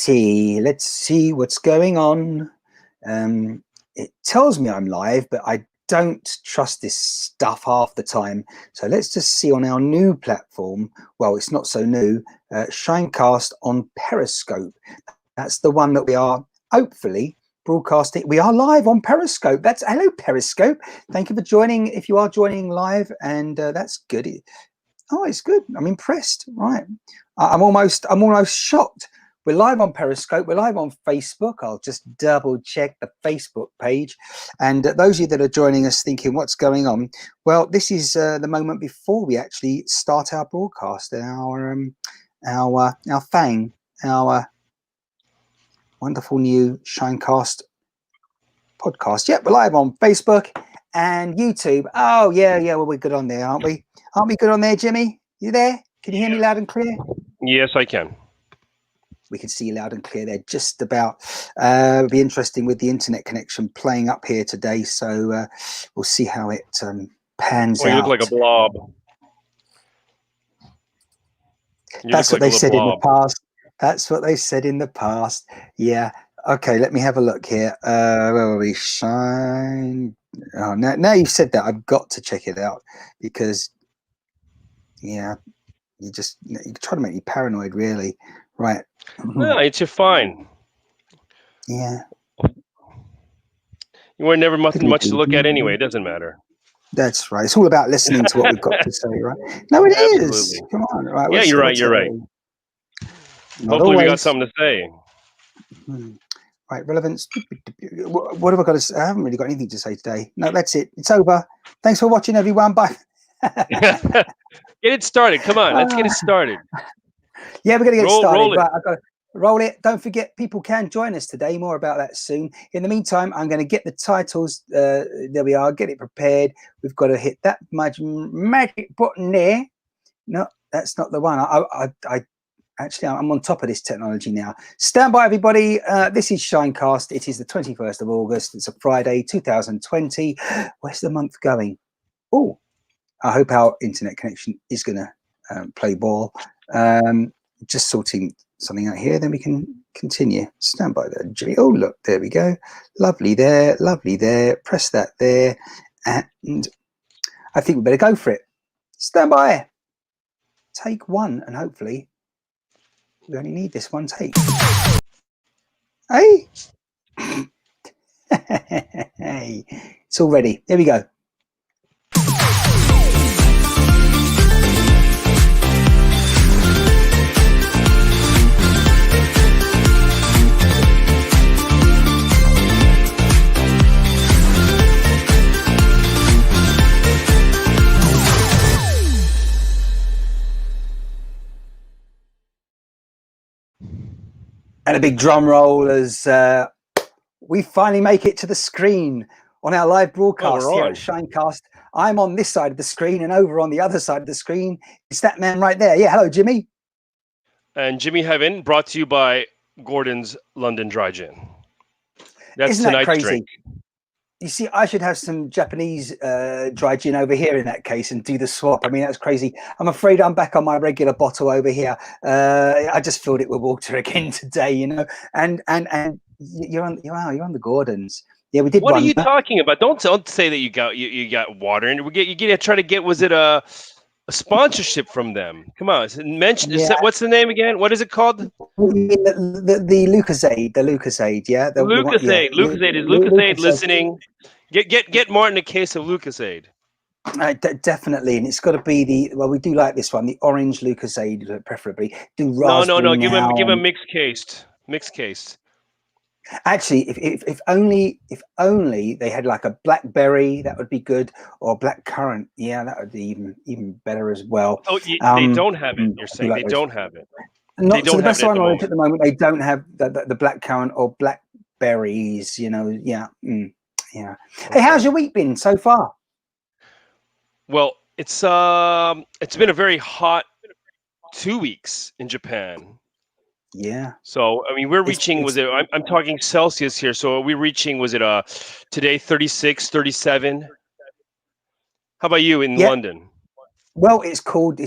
Let's see what's going on. It tells me I'm live, but I don't trust this stuff half the time. So let's just see on our new platform. Well, it's not so new. ShineCast on Periscope. That's the one that we are hopefully broadcasting. We are live on Periscope. Hello Periscope. Thank you for joining. If you are joining live, and that's good. It's good. I'm impressed. Right. I'm almost shocked. We're live on Periscope. We're live on Facebook. I'll just double check the Facebook page. And those of you that are joining us thinking, what's going on? Well, this is the moment before we actually start our broadcast, our wonderful new ShineCast podcast. Yep, we're live on Facebook and YouTube. Oh, yeah. Well, we're good on there, aren't we? Aren't we good on there, Jimmie? You there? Can you hear me loud and clear? Yes, I can. We can see you loud and clear there. Just about. Be interesting with the internet connection playing up here today. So we'll see how it pans out. You look like a blob. That's what they said in the past. That's what they said in the past. Yeah. Okay, let me have a look here. Where will we shine? Oh, now you've said that, I've got to check it out because, yeah, you try to make me paranoid, really. Right. No, it's fine. Yeah. You were never much to look at anyway. It doesn't matter. That's right. It's all about listening to what we've got to say, right? No, it is. Come on. Right. Yeah, you're right. You're right. Hopefully we got something to say. Right, relevance. What have I got to say? I haven't really got anything to say today. No, that's it. It's over. Thanks for watching, everyone. Bye. Get it started. Come on, let's get it started. Yeah, we're going to get started. Right, I've got to roll it. Don't forget, people can join us today. More about that soon. In the meantime, I'm going to get the titles. There we are. Get it prepared. We've got to hit that magic button there. No, that's not the one. Actually, I'm on top of this technology now. Stand by, everybody. This is ShineCast. It is the 21st of August. It's a Friday, 2020. Where's the month going? Oh, I hope our internet connection is going to play ball. Just sorting something out here, then we can continue. Stand by there, Jimmie. Oh, look, there we go. Lovely there, lovely there. Press that there. And I think we better go for it. Stand by. Take one, and hopefully we only need this one take. Hey. Hey. It's all ready. Here we go. And a big drum roll as we finally make it to the screen on our live broadcast here at ShineCast. I'm on this side of the screen, and over on the other side of the screen, it's that man right there. Yeah, hello, Jimmie. And Jimmie Heaven, brought to you by Gordon's London Dry Gin. That's Isn't that tonight's crazy? drink. You see, I should have some Japanese dry gin over here in that case and do the swap. I mean, that's crazy. I'm afraid I'm back on my regular bottle over here. I just filled it with water again today, you know. And you're on the Gordons. Yeah, we did. What are you talking about? Don't say that you got water. And you get to try to get. Was it a sponsorship from them? Come on, mention. Yeah. What's the name again? What is it called? The Lucozade. The Lucozade. Yeah. The Lucozade. Lucozade is Lucozade listening. Get Martin a case of Lucozade. Definitely, and it's got to be we do like this one, the orange Lucozade, preferably. Do raspberry. No. Give him a mixed case. Actually, if only they had like a blackberry, that would be good, or black currant. Yeah, that would be even better as well. Oh, they don't have it. You're saying they don't have it. Not to the best of my knowledge at the moment. They don't have the black currant or blackberries. You know, yeah. Yeah. Hey, how's your week been so far? Well, it's been a very hot 2 weeks in Japan. Yeah. So I mean, we're reaching. I'm talking Celsius here. So we're reaching. Was it today 36, 37? How about you in London? Well, it's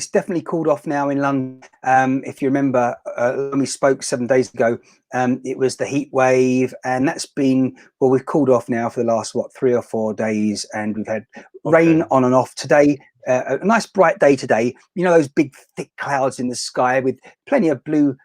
definitely called off now in London. If you remember, when we spoke 7 days ago, it was the heat wave, and that's been, well, we've called off now for the last, 3 or 4 days, and we've had rain on and off today. A nice bright day today. You know, those big thick clouds in the sky with plenty of blue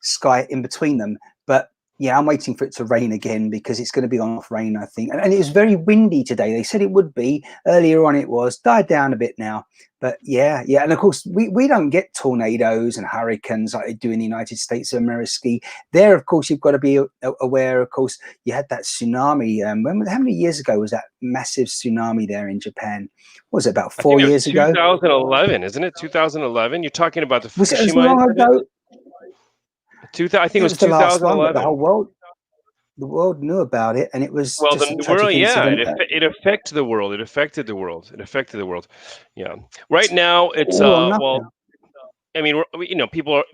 sky in between them. But yeah, I'm waiting for it to rain again because it's going to be on off rain, I think. And it was very windy today. They said it would be. Earlier on it was. Died down a bit now. But yeah. And of course, we don't get tornadoes and hurricanes like they do in the United States of America. There, of course, you've got to be aware, of course, you had that tsunami. How many years ago was that massive tsunami there in Japan? What was it, about 4 years ago? 2011, isn't it? 2011? You're talking about the Fukushima was it as long ago? I think it was 2011. The whole world knew about it, and it was the world. Yeah, it affected the world. It affected the world. Yeah. Right now, it's well, I mean, people are.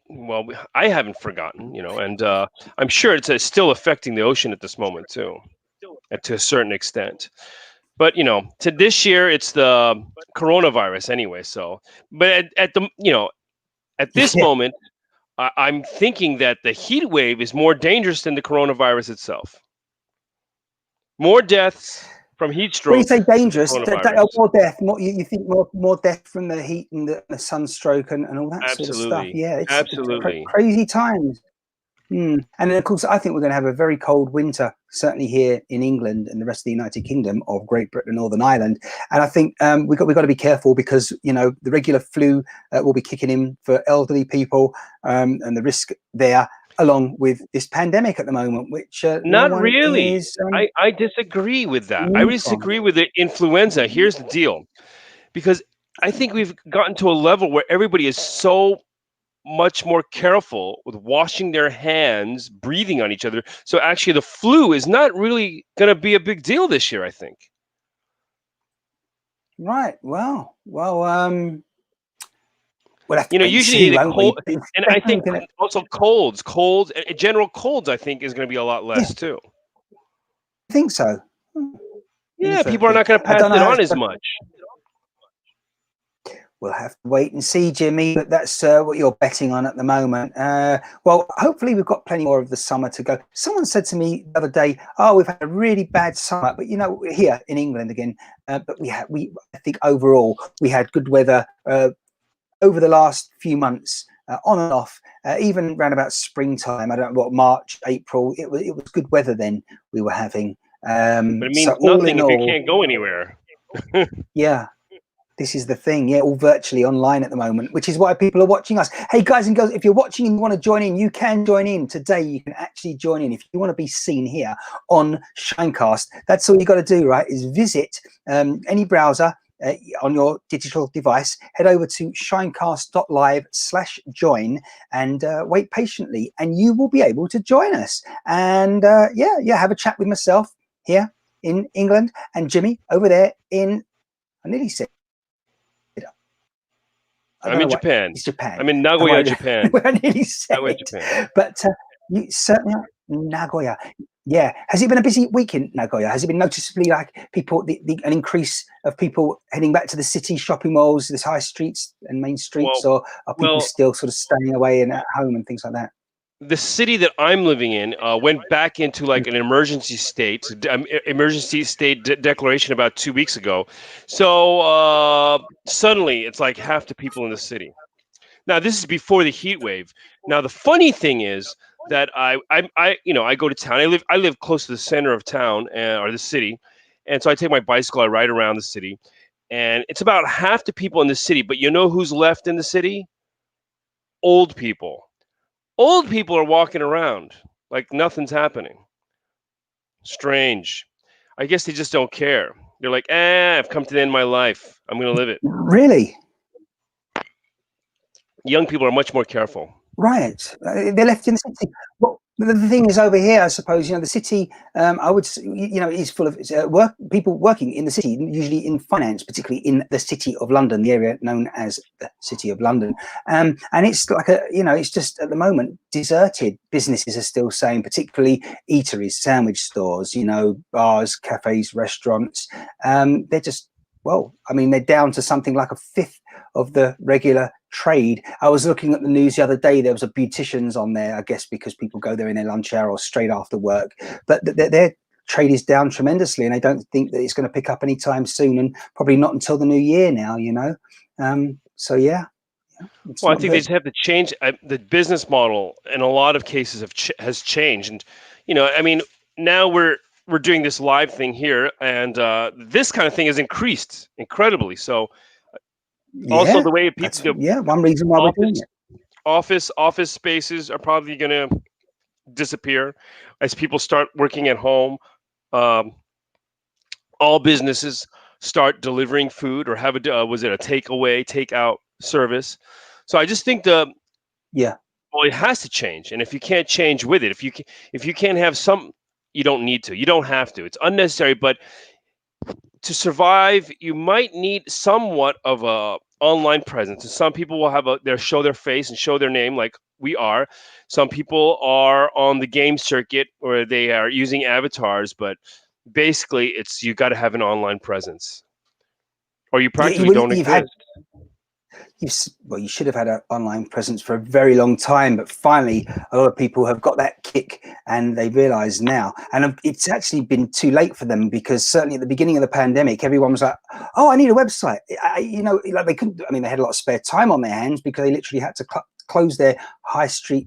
Well, I haven't forgotten, and I'm sure it's still affecting the ocean at this moment too, to a certain extent. But to this year, it's the coronavirus anyway. So, but at this moment. I'm thinking that the heat wave is more dangerous than the coronavirus itself. More deaths from heat stroke. When you say dangerous, more death. You think more death from the heat and the sunstroke and all that sort of stuff. Yeah, it's crazy times. And then, of course, I think we're going to have a very cold winter, certainly here in England and the rest of the United Kingdom of Great Britain and Northern Ireland. And I think we've got to be careful because, the regular flu will be kicking in for elderly people and the risk there, along with this pandemic at the moment, which not really. I disagree with that. I disagree with the influenza. Here's the deal, because I think we've gotten to a level where everybody is so much more careful with washing their hands, breathing on each other. So actually the flu is not really going to be a big deal this year, I think. Right. Well, usually cold, and I think also colds, general colds, I think is going to be a lot less too. I think so. Yeah, people are not going to pass it on as much. We'll have to wait and see, Jimmy, but that's what you're betting on at the moment. Well, hopefully we've got plenty more of the summer to go. Someone said to me the other day, we've had a really bad summer, but we're here in England again. But I think overall we had good weather over the last few months, on and off, even around about springtime. I don't know what, March, April. It was good weather then we were having. But it means nothing if you can't go anywhere. Yeah. This is the thing, all virtually online at the moment, which is why people are watching us. Hey, guys and girls, if you're watching and you want to join in, you can join in today. You can actually join in if you want to be seen here on ShineCast. That's all you got to do, right? Is visit any browser on your digital device, head over to shinecast.live/join and wait patiently, and you will be able to join us. And have a chat with myself here in England and Jimmie over there in, I nearly said, I'm in Japan. It's Japan. I'm in Nagoya, Japan. I nearly said Japan. But you certainly are Nagoya. Yeah. Has it been a busy week in Nagoya? Has it been noticeably like people, an increase of people heading back to the city, shopping malls, the high streets and main streets, or are people still sort of staying away and at home and things like that? The city that I'm living in went back into like an emergency state declaration about 2 weeks ago. So suddenly it's like half the people in the city. Now this is before the heat wave. Now the funny thing is that I go to town. I live close to the center of town or the city, and so I take my bicycle. I ride around the city, and it's about half the people in the city. But you know who's left in the city? Old people. Old people are walking around like nothing's happening. Strange. I guess they just don't care. They're like, I've come to the end of my life. I'm going to live it. Really? Young people are much more careful. Right. They're left in the city. Well, the thing is over here, I suppose, the city, I would, is full of people working in the city, usually in finance, particularly in the City of London, the area known as the City of London. And it's like it's just at the moment deserted. Businesses are still saying, particularly eateries, sandwich stores, bars, cafes, restaurants. They're just well, I mean, they're down to something like a fifth of the regular trade. I was looking at the news the other day. There was a beauticians on there, I guess, because people go there in their lunch hour or straight after work. But their trade is down tremendously, and I don't think that it's going to pick up anytime soon, and probably not until the new year now, you know. So yeah. Well, I think they just have to change the business model. In a lot of cases, has changed, and you know, I mean, now we're doing this live thing here, and this kind of thing has increased incredibly. So, also the way people, one reason why we're doing it. Office spaces are probably going to disappear as people start working at home. All businesses start delivering food or have was it a takeaway, takeout service. So I just think well, it has to change, and if you can't change with it, if you can't have some, you don't need to, you don't have to. It's unnecessary, but to survive, you might need somewhat of a online presence. And some people will have show their face and show their name, like we are. Some people are on the game circuit, or they are using avatars, but basically, you got to have an online presence, or you practically don't exist. You should have had an online presence for a very long time, but finally a lot of people have got that kick and they realize now, and it's actually been too late for them, because certainly at the beginning of the pandemic, everyone was like, oh, I need a website. Like they couldn't, I mean, they had a lot of spare time on their hands because they literally had to close their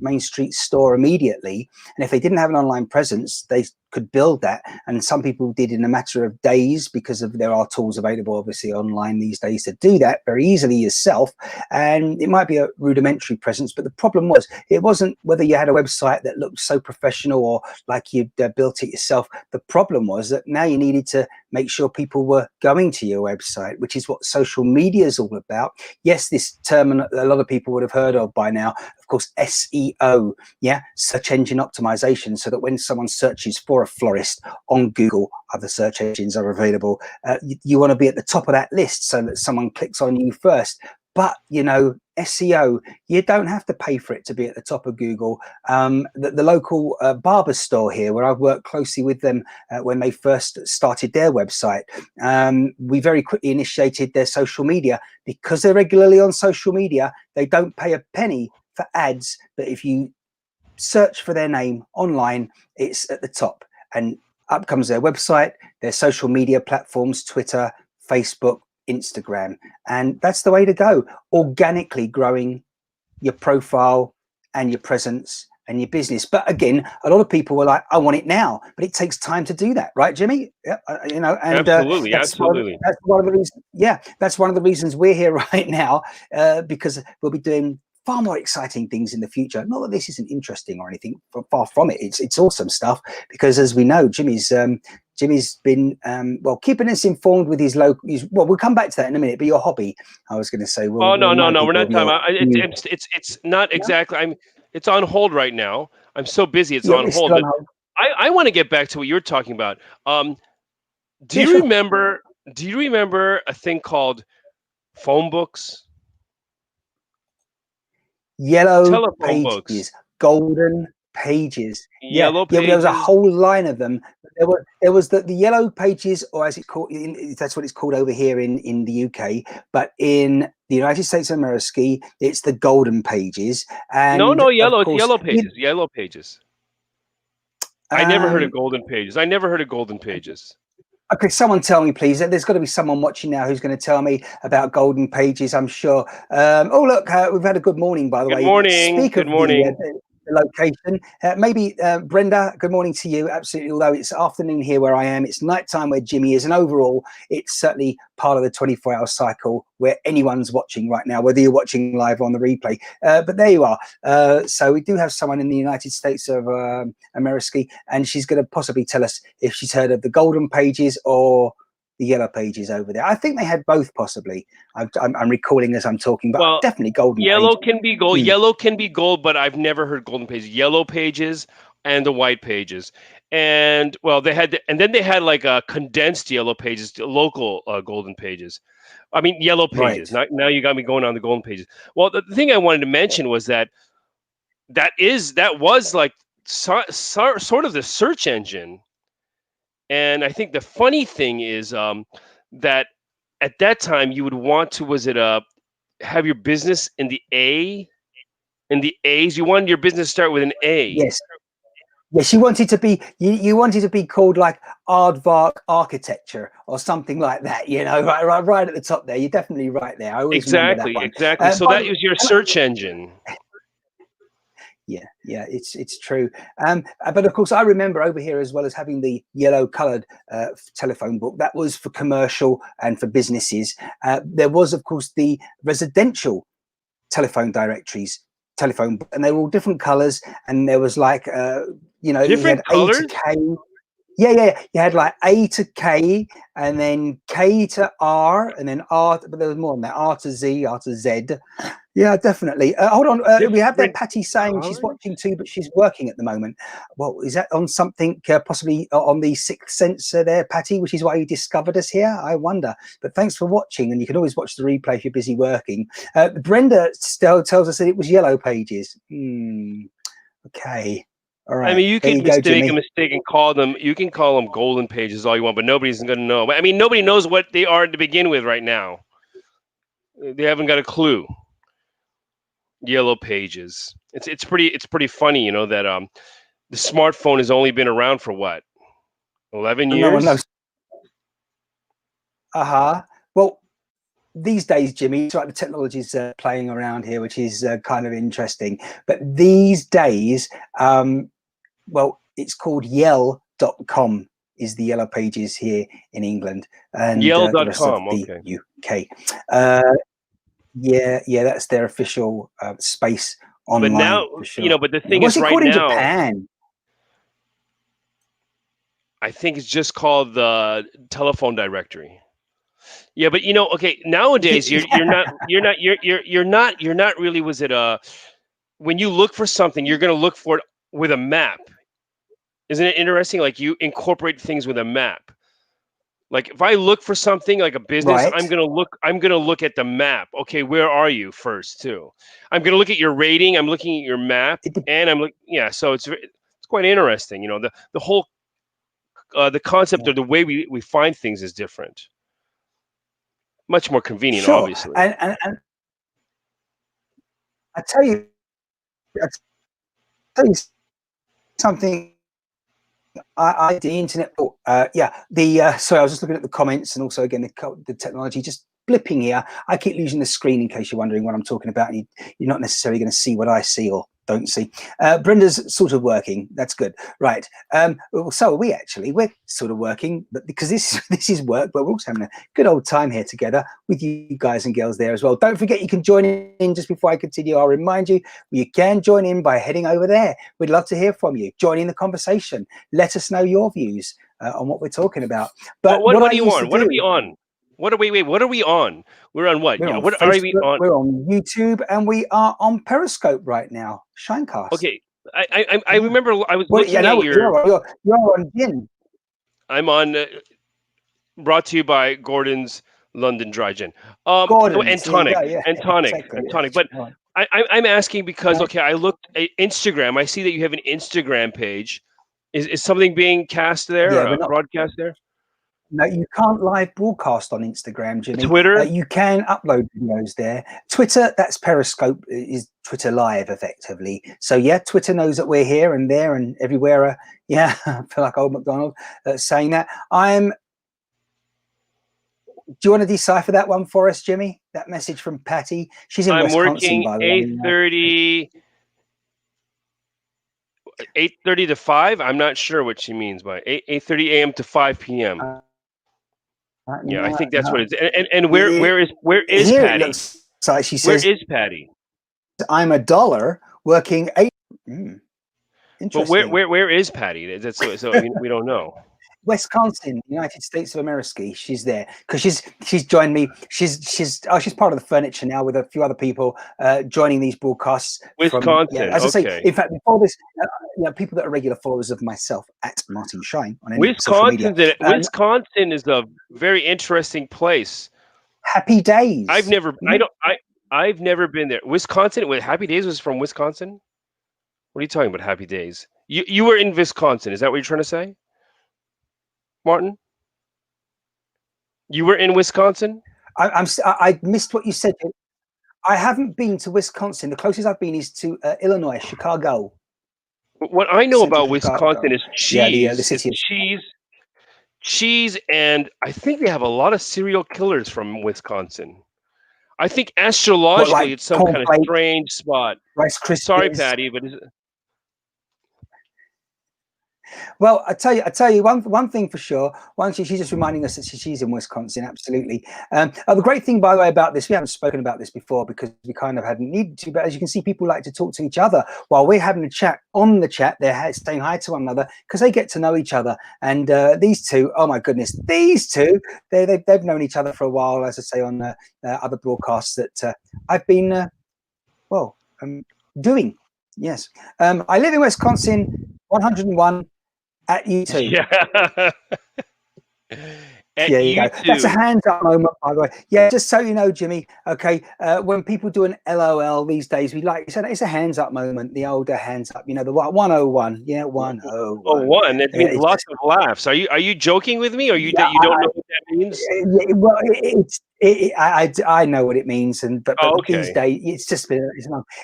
main street store immediately. And if they didn't have an online presence, they could build that. And some people did in a matter of days, because there are tools available obviously online these days to do that very easily yourself. And it might be a rudimentary presence, but the problem it wasn't whether you had a website that looked so professional or like you'd built it yourself. The problem was that now you needed to make sure people were going to your website, which is what social media is all about. Yes, this term a lot of people would have heard of by now, of course, SEO, search engine optimization, so that when someone searches for a florist on Google, other search engines are available, you want to be at the top of that list so that someone clicks on you first. But, you know, SEO, you don't have to pay for it to be at the top of Google. The local barber store here, where I've worked closely with them when they first started their website, we very quickly initiated their social media. Because they're regularly on social media, they don't pay a penny for ads. But if you search for their name online, it's at the top. And up comes their website, their social media platforms, Twitter, Facebook, Instagram. And that's the way to go. Organically growing your profile and your presence and your business. But again, a lot of people were like, I want it now, but it takes time to do that, right, Jimmie? Yeah, you know, and absolutely. That's one of the reasons. Yeah, that's one of the reasons we're here right now, because we'll be doing far more exciting things in the future. Not that this isn't interesting or anything, far from it. It's awesome stuff, because as we know, Jimmie's been keeping us informed with his local. We'll come back to that in a minute. But your hobby, I was going to say. No, we're not talking about. It's not exactly. It's on hold right now. I'm so busy. It's on hold. But I want to get back to what you're talking about. Do you remember a thing called phone books? Yellow telephone pages, books. Golden pages. Yellow pages. There was a whole line of them. There was the yellow pages, or as it's called, that's what it's called over here in the UK. But in the United States of America, it's the golden pages. And no, yellow. It's yellow pages. Yellow pages. I never heard of golden pages. Okay, someone tell me, please. There's got to be someone watching now who's going to tell me about golden pages, I'm sure. Oh, look, we've had a good morning, by the way. Good morning. The location. Maybe Brenda, good morning to you. Absolutely. Although it's afternoon here where I am, it's nighttime where Jimmie is. And overall, it's certainly part of the 24-hour cycle where anyone's watching right now, whether you're watching live on the replay. But there you are. So we do have someone in the United States of America, and she's going to possibly tell us if she's heard of the golden pages or the yellow pages over there. I think they had both, possibly. I'm recalling as I'm talking, but definitely golden. Yellow can be gold. Yellow can be gold, but I've never heard golden pages. Yellow pages and the white pages, and then they had like a condensed yellow pages, local golden pages. I mean yellow pages. Right. Now you got me going on the golden pages. Well, the thing I wanted to mention was that was like sort of the search engine. And I think the funny thing is that at that time you would want to, was it have your business in the A, in the A's? You wanted your business to start with an A. Yes. Yes, you wanted to be you wanted to be called like Aardvark Architecture or something like that, right at the top there. You're definitely right there. I always remember that one. Exactly. So that was your search engine. Yeah, it's true. But of course, I remember over here as well as having the yellow coloured telephone book. That was for commercial and for businesses. There was, of course, the residential telephone directories, telephone book, and they were all different colours. And there was like, Different colors? A to K. Yeah. You had like A to K, and then K to R, and then R. But there was more than that. R to Z, R to Z. Yeah, definitely. Hold on. We have there Patty saying she's watching too, but she's working at the moment. Well, is that on something possibly on the sixth sense there, Patty, which is why you discovered us here? I wonder. But thanks for watching, and you can always watch the replay if you're busy working. Brenda still tells us that it was Yellow Pages. Okay. All right. I mean, you can make a mistake and call them. You can call them Golden Pages all you want, but nobody's going to know. I mean, nobody knows what they are to begin with right now. They haven't got a clue. Yellow Pages. It's pretty funny, that the smartphone has only been around for what, 11 years? No one knows. Well, these days, Jimmie, it's like the technology's playing around here, which is kind of interesting. But these days, well, it's called Yell.com is the Yellow Pages here in England, and Yell.com, the UK. Yeah, that's their official space online. But now, for sure. But the thing What's is, it right called now, in Japan? I think it's just called the telephone directory. Yeah, but okay, nowadays you're not really, was it when you look for something, you're going to look for it with a map. Isn't it interesting? Like, you incorporate things with a map. Like, if I look for something like a business, Right. I'm gonna look at the map. Okay, where are you first too? I'm gonna look at your rating. I'm looking at your map, and I'm looking. Yeah, so it's quite interesting. The whole the concept of the way we find things is different. Much more convenient, Sure. obviously. And I tell you something. The internet. Sorry, I was just looking at the comments, and also again the technology just blipping here. I keep losing the screen in case you're wondering what I'm talking about, and you're not necessarily going to see what I see or don't see. Brenda's sort of working. That's good, right? So are we actually. We're sort of working, but because this is work, but we're also having a good old time here together with you guys and girls there as well. Don't forget, you can join in. Just before I continue, I'll remind you, you can join in by heading over there. We'd love to hear from you. Join in the conversation. Let us know your views on what we're talking about. But what are you on? What are we on? What are we on? We're on what? We're on what Facebook, are we on? We're on YouTube, and we are on Periscope right now. ShineCast. Okay, I remember I was looking at you're on Gin. I'm on. Brought to you by Gordon's London Dry Gin. Gordon's, and tonic, and tonic, exactly, and tonic. But I'm asking because I looked at Instagram. I see that you have an Instagram page. Is something being cast there? Yeah, broadcast there? No, you can't live broadcast on Instagram, Jimmie. Twitter? You can upload videos there. Twitter, that's Periscope, is Twitter Live, effectively. So, yeah, Twitter knows that we're here and there and everywhere. I feel like old MacDonald saying that. Do you want to decipher that one for us, Jimmie? That message from Patty. She's in Wisconsin, by the way. 8:30 to 5. I'm not sure what she means by 8:30 a.m. to 5 p.m. I think that's what it is. And where is here Patty? It looks like she says, where is Patty? I'm $1 working 8. Interesting. But where is Patty? That's so I mean, we don't know. Wisconsin, United States of America. She's there because she's joined me. She's part of the furniture now with a few other people joining these broadcasts. Wisconsin. As I say, in fact, before this, people that are regular followers of myself at Martin Shine on any social media. Wisconsin is a very interesting place. Happy Days. I've never been there. Wisconsin. Happy Days was from Wisconsin. What are you talking about? Happy Days. You were in Wisconsin. Is that what you're trying to say, Martin? You were in Wisconsin? I missed what you said. I haven't been to Wisconsin. The closest I've been is to Illinois, Chicago. What I know about Wisconsin is cheese. Yeah, the city. Cheese, and I think they have a lot of serial killers from Wisconsin. I think astrologically it's some kind of strange spot. Rice Krispies. Sorry, Patty, but well, I tell you one thing for sure. She's just reminding us that she's in Wisconsin. Absolutely. The great thing, by the way, about this, we haven't spoken about this before because we kind of hadn't needed to. But as you can see, people like to talk to each other while we're having a chat on the chat. They're saying hi to one another because they get to know each other. And these two, oh my goodness, these two, they've known each other for a while, as I say on other broadcasts that I've been doing. Yes, I live in Wisconsin, 101. At U2. Yeah. Yeah, you go. That's a hands up moment, by the way. Yeah, just so you know, Jimmy. Okay, when people do an LOL these days, we like to say it's a hands up moment. The older hands up, the 101. Yeah, 101. Oh, one. It means lots of laughs. Are you joking with me, or you don't know what that means? Well, I know what it means, but okay. These days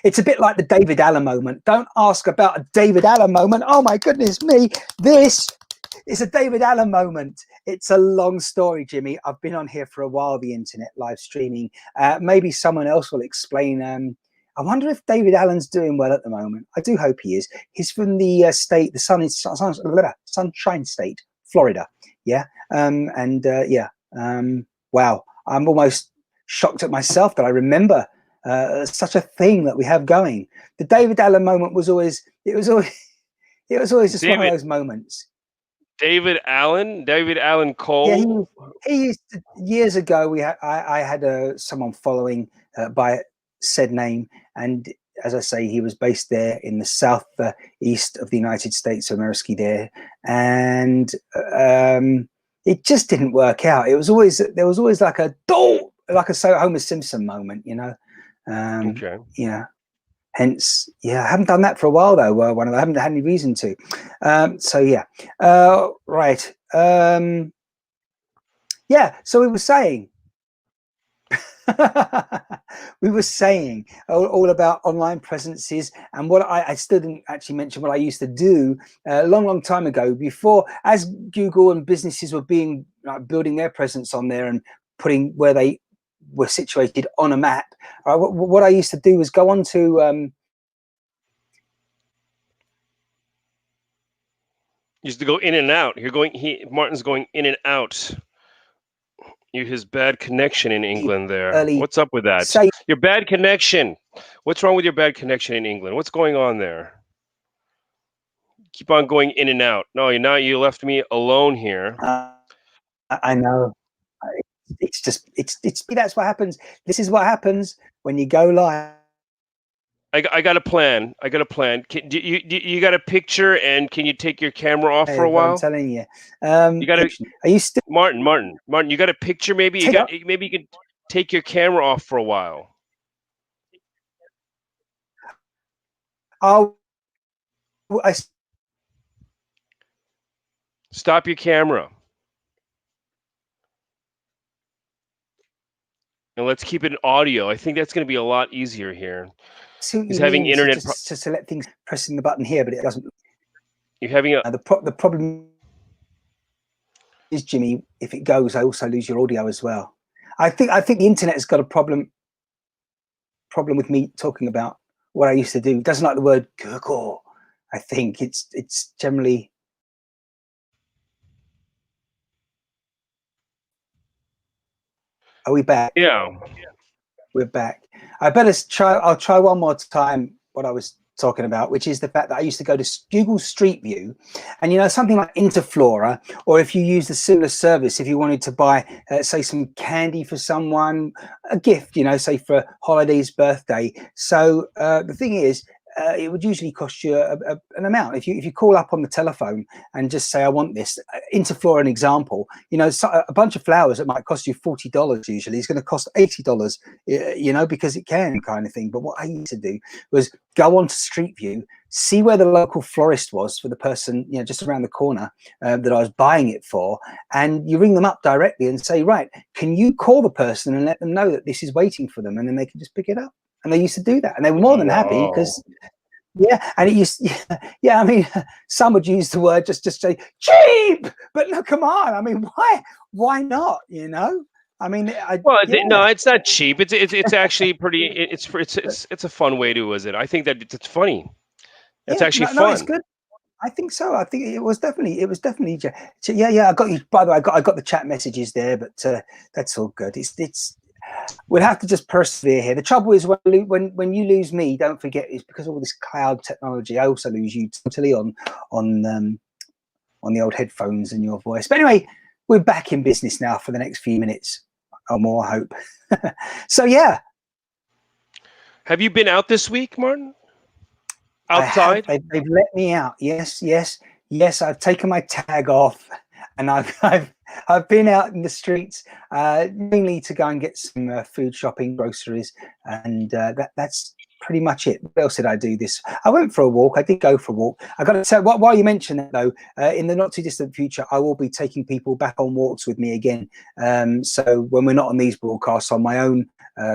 it's a bit like the David Allen moment. Don't ask about a David Allen moment. Oh my goodness me, this. It's a David Allen moment. It's a long story, Jimmy. I've been on here for a while, the internet live streaming. Maybe someone else will explain. I wonder if David Allen's doing well at the moment. I do hope he is. He's from the state, the Sunshine State, Florida. Yeah. Wow. I'm almost shocked at myself that I remember such a thing that we have going. The David Allen moment was always just one of those moments. David Allen Cole. Yeah, he used to, years ago. I had someone following by said name, and as I say, he was based there in the south east of the United States of America there, and it just didn't work out. There was always like a Homer Simpson moment, Okay. Yeah. Hence, I haven't done that for a while though. I haven't had any reason to. Right. So we were saying, all about online presences, and what I still didn't actually mention what I used to do a long time ago, before, as Google and businesses were building their presence on there and putting where they were situated on a map. What I used to do was go on to used to go in and out. Martin's going in and out. His bad connection in England there. What's up with that? Your bad connection. What's wrong with your bad connection in England? What's going on there? Keep on going in and out. No, you left me alone here. I know. It's that's what happens. This is what happens when you go live. I got a plan. You got a picture, and can you take your camera off for a while? I'm telling you. You got to. Are you still Martin? You got a picture? Maybe you can take your camera off for a while. Stop your camera. And let's keep it in audio. I think that's going to be a lot easier here. He's having internet to select things, pressing the button here, but it doesn't. You're having the problem is, Jimmy, if it goes, I also lose your audio as well. I think the internet has got a problem with me talking about what I used to do. It doesn't like the word Google. I think it's generally. Are we back? Yeah. We're back. I'll try one more time what I was talking about, which is the fact that I used to go to Google Street View, and something like Interflora, or if you use the similar service, if you wanted to buy say some candy for someone, a gift, say for holiday's birthday. So the thing is, it would usually cost you an amount. If you call up on the telephone and just say, I want this, Interflora, an example, a bunch of flowers that might cost you $40 usually is going to cost $80, because it can, kind of thing. But what I used to do was go on to Street View, see where the local florist was for the person, just around the corner that I was buying it for. And you ring them up directly and say, right, can you call the person and let them know that this is waiting for them? And then they can just pick it up. And they used to do that. And they were more than happy because, and it used, I mean, some would use the word just say cheap, but no, come on. I mean, why not? I mean, no, it's not cheap. It's actually pretty. It's a fun way to. I think that it's funny. It's actually fun. No, it's good. I think so. I think it was definitely. Yeah. I got you. By the way, I got the chat messages there, but that's all good. It's. We'll have to just persevere here. The trouble is when you lose me, don't forget, it's because of all this cloud technology. I also lose you totally on the old headphones and your voice. But anyway, we're back in business now for the next few minutes or more, I hope. So yeah. Have you been out this week, Martin? Outside? They've let me out. Yes. I've taken my tag off, and I've been out in the streets, mainly to go and get some food shopping, groceries, and that's pretty much it. What else did I do this? I went for a walk. I did go for a walk. I got to say, while you mention that though, in the not too distant future, I will be taking people back on walks with me again. So when we're not on these broadcasts, on my own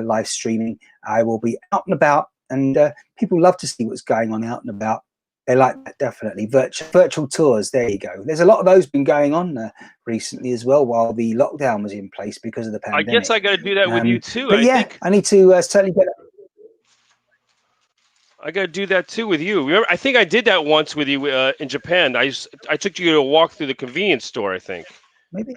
live streaming, I will be out and about, and people love to see what's going on out and about. They like that, definitely. Virtual tours, there you go. There's a lot of those been going on recently as well, while the lockdown was in place because of the pandemic. I guess I got to do that with you too. But I need to certainly get. I got to do that too with you. Remember, I think I did that once with you in Japan. I took you to walk through the convenience store, I think. Maybe.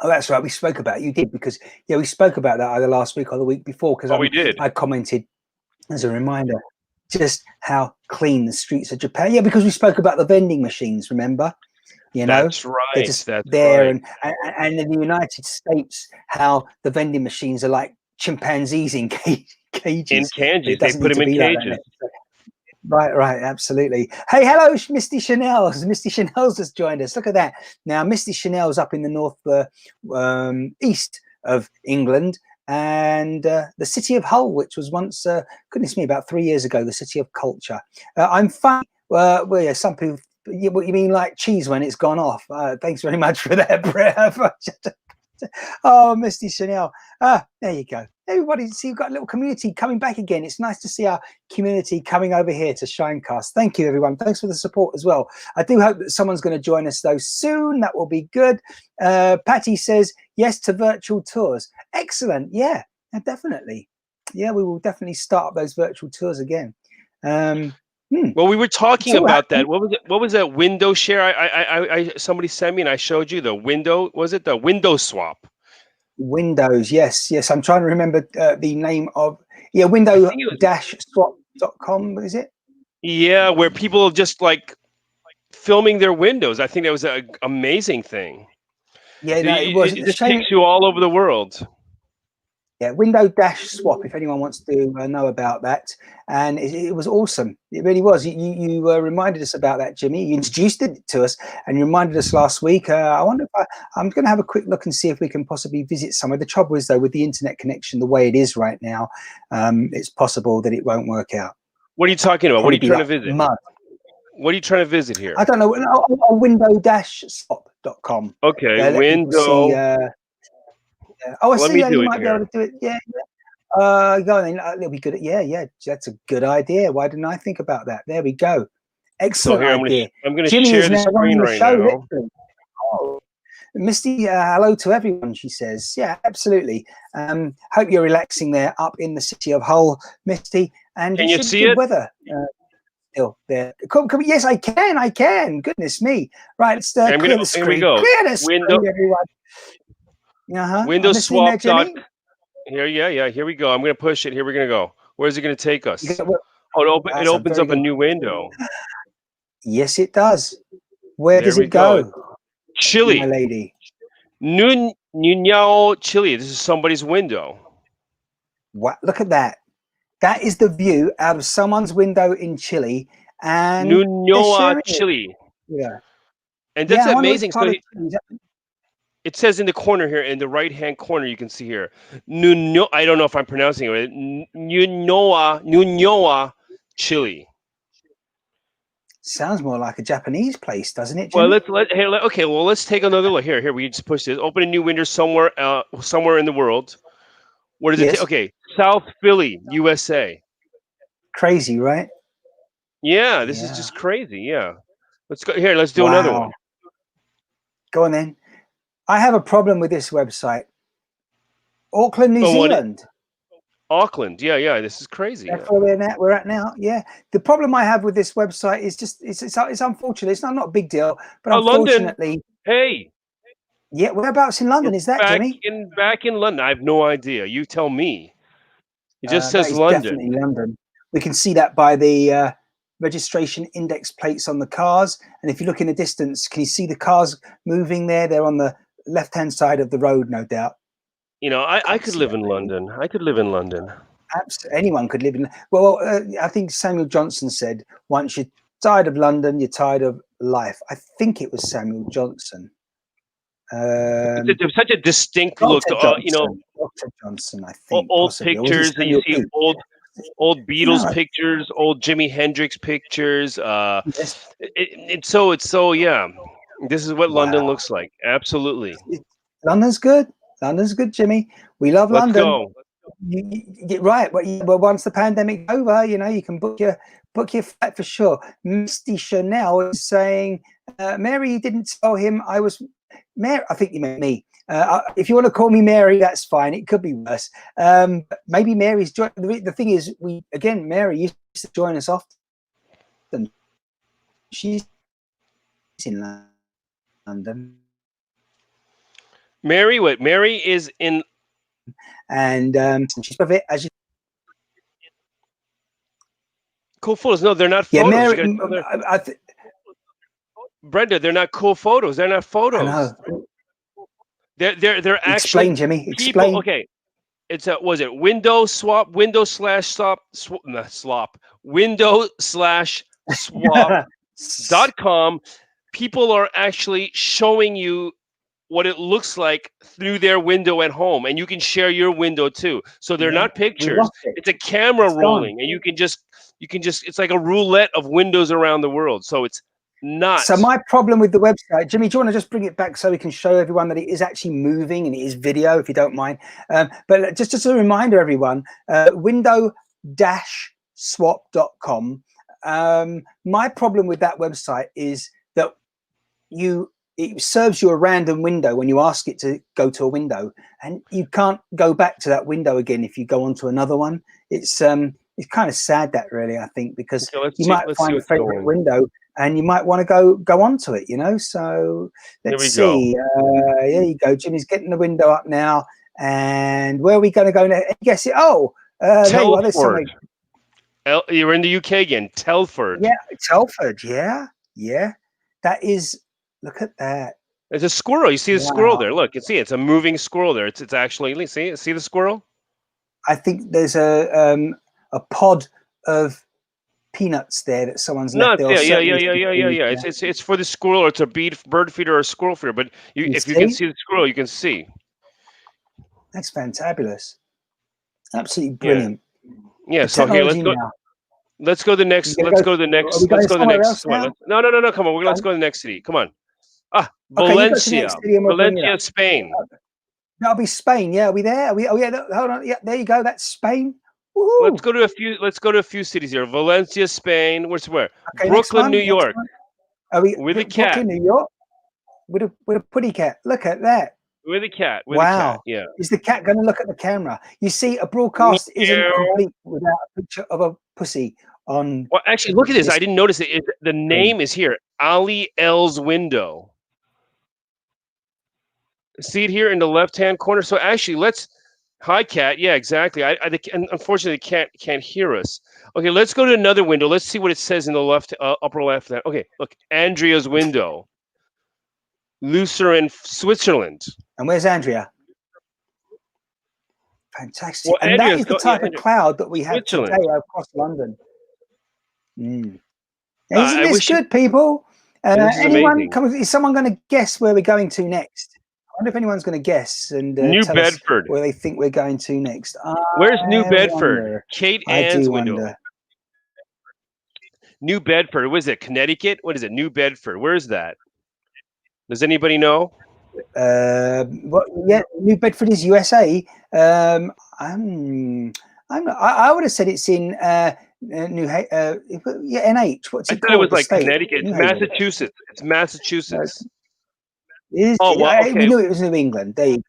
Oh, that's right. We spoke about it. You did, because we spoke about that either last week or the week before. Because we did. I commented as a reminder just how clean the streets of Japan. Yeah, because we spoke about the vending machines. Remember? That's right. They're just there, right. And in the United States, how the vending machines are like chimpanzees in cages. In cages, they put them in cages. Like right, absolutely. Hey, hello, Misty Chanel's. Misty Chanel's has joined us. Look at that. Now, Misty Chanel's up in the north east of England, and the city of Hull, which was once, goodness me, about 3 years ago, the city of culture. I'm fine. Some people. What you mean, like cheese when it's gone off? Thanks very much for that, Brett. Oh, Misty Chanel. There you go. Everybody, see, you've got a little community coming back again. It's nice to see our community coming over here to ShineCast. Thank you, everyone. Thanks for the support as well. I do hope that someone's going to join us, though, soon. That will be good. Patty says yes to virtual tours. Excellent. Yeah, definitely. Yeah, we will definitely start up those virtual tours again. Well, we were talking about that. What was that window share? I somebody sent me and I showed you the window. Was it the window swap? Windows, yes. I'm trying to remember the name of window-swap.com, is it? Yeah, where people just like filming their windows. I think that was an amazing thing. Yeah, it was. It just takes you all over the world. Yeah, window-swap, if anyone wants to know about that. And it was awesome. It really was. You reminded us about that, Jimmie. You introduced it to us and you reminded us last week. I wonder if I'm going to have a quick look and see if we can possibly visit somewhere. The trouble is, though, with the internet connection the way it is right now, it's possible that it won't work out. What are you talking about? What are you trying to visit? Mud. What are you trying to visit here? I don't know. Window-swap.com. Okay, window. Oh, I see. You might be able to do it. Yeah. Go on. It'll be good. Yeah. That's a good idea. Why didn't I think about that? There we go. Excellent idea. I'm going to share the screen right now. Oh, Misty, hello to everyone. She says, yeah, absolutely. Hope you're relaxing there up in the city of Hull, Misty. And can you see it? Weather. Still there. Come, yes, I can. Goodness me. Right. Let's clear the screen. Here we go. Clear the screen, everyone. Windows swap. Here we go. I'm going to push it. Here we're going to go. Where's it going to take us? It opens up a new window. Yes, it does. Where does it go? Chile. My lady. Nuñao, Chile. This is somebody's window. What? Look at that. That is the view out of someone's window in Chile. And Nuñoa, Chile. Yeah. And that's amazing. So it says in the corner here, in the right-hand corner, you can see here, I don't know if I'm pronouncing it right. Nuñoa, Chile. Sounds more like a Japanese place, doesn't it, Jimmie? Well, let's take another look. Here, we just push this. Open a new window somewhere in the world. What does it take? Okay, South Philly, USA. Crazy, right? Yeah, this is just crazy. Yeah. Let's go here. Let's do another one. Go on then. I have a problem with this website. Auckland, New Zealand. Auckland, yeah, this is crazy. That's where we're at now. Yeah, the problem I have with this website is just it's unfortunate. It's not a big deal, but unfortunately, London. Hey, yeah, whereabouts in London is that, Jimmie? Back in London, I have no idea. You tell me. It just says London. Definitely London. We can see that by the registration index plates on the cars, and if you look in the distance, can you see the cars moving there? They're on the left-hand side of the road, no doubt. You know, I could live in London. I could live in London. Absolutely, anyone could live in. Well, I think Samuel Johnson said, "Once you're tired of London, you're tired of life." I think it was Samuel Johnson. It's such a distinct look. You know, Dr. Johnson. I think old pictures, and you see old Beatles pictures, old Jimi Hendrix pictures. Yes. It's so yeah. This is what London looks like. Absolutely. London's good. London's good, Jimmie. We love London. Go. You get right. Well, once the pandemic's over, you know, you can book your flight for sure. Misty Chanel is saying, Mary, you didn't tell him I was Mary. I think you meant me. If you want to call me Mary, that's fine. It could be worse. Maybe Mary's joined. The thing is, Mary used to join us often. She's in London. Mary, what? Mary is in, and she's of it as you. Cool photos. No, they're not photos. Yeah, Mary, Brenda, they're not cool photos. They're not photos. I know. They're actually. Explain, Jimmie. Explain. People, okay, it's was it window swap? Window slash swap. Window slash swap.com. People are actually showing you what it looks like through their window at home, and you can share your window too. So they're not pictures. It's a camera rolling, and you can just it's like a roulette of windows around the world. So it's nuts. So my problem with the website, Jimmie, do you want to just bring it back so we can show everyone that it is actually moving and it is video, if you don't mind? But just a reminder, everyone, window-swap.com. My problem with that website is that it serves you a random window when you ask it to go to a window, and you can't go back to that window again if you go on to another one. It's kind of sad, that really, I think, because you might find a favorite window and you might want to go onto it, you know. So let's see. There you go. Jimmie's getting the window up now, and where are we going to go now? Guess it. Oh, Telford. You're in the UK again. Telford. Yeah, Telford. Yeah. That is. Look at that. There's a squirrel. You see the squirrel there. Look, you see it's a moving squirrel there. It's actually see the squirrel. I think there's a pod of peanuts there that someone's left there. Yeah. It's for the squirrel, or it's a bird feeder or a squirrel feeder. But if you can see the squirrel, you can see. That's fantabulous. Absolutely brilliant. Yeah. So here, let's go. Let's go to the next. Let's go to the next. Let's go to the next one. No. Come on. Let's go to the next city. Come on. Valencia. Valencia, Spain. That'll be Spain. Yeah, are we there? Oh yeah. Hold on. Yeah, there you go. That's Spain. Woo-hoo. Let's go to a few cities here. Valencia, Spain. Okay, Brooklyn, New York. Are we with a cat? Brooklyn, New York. With a putty cat. Look at that. With a cat. Wow. Yeah. Is the cat going to look at the camera? You see, a broadcast isn't complete without a picture of a pussy on. Well, actually, look at this. I didn't notice it. The name is here. Ali L's window. See it here in the left-hand corner. So actually, hi, cat. Yeah, exactly. Unfortunately, the cat can't hear us. Okay, let's go to another window. Let's see what it says in the left, upper left. Okay, look, Andrea's window. Lucerne, Switzerland. And where's Andrea? Fantastic. Well, and that is the type of cloud that we have today across London. Isn't this good, people? Is someone going to guess where we're going to next? I wonder if anyone's going to guess and New tell Bedford. Us where they think we're going to next. Where's New Bedford? Kate Ann's window. New Bedford. What is it? Connecticut? What is it? New Bedford. Where is that? Does anybody know? Yeah, New Bedford is USA. I would have said it's in NH. What's it called? It was like state? Connecticut. It's Massachusetts. It's Massachusetts. We knew it was New England. There you go.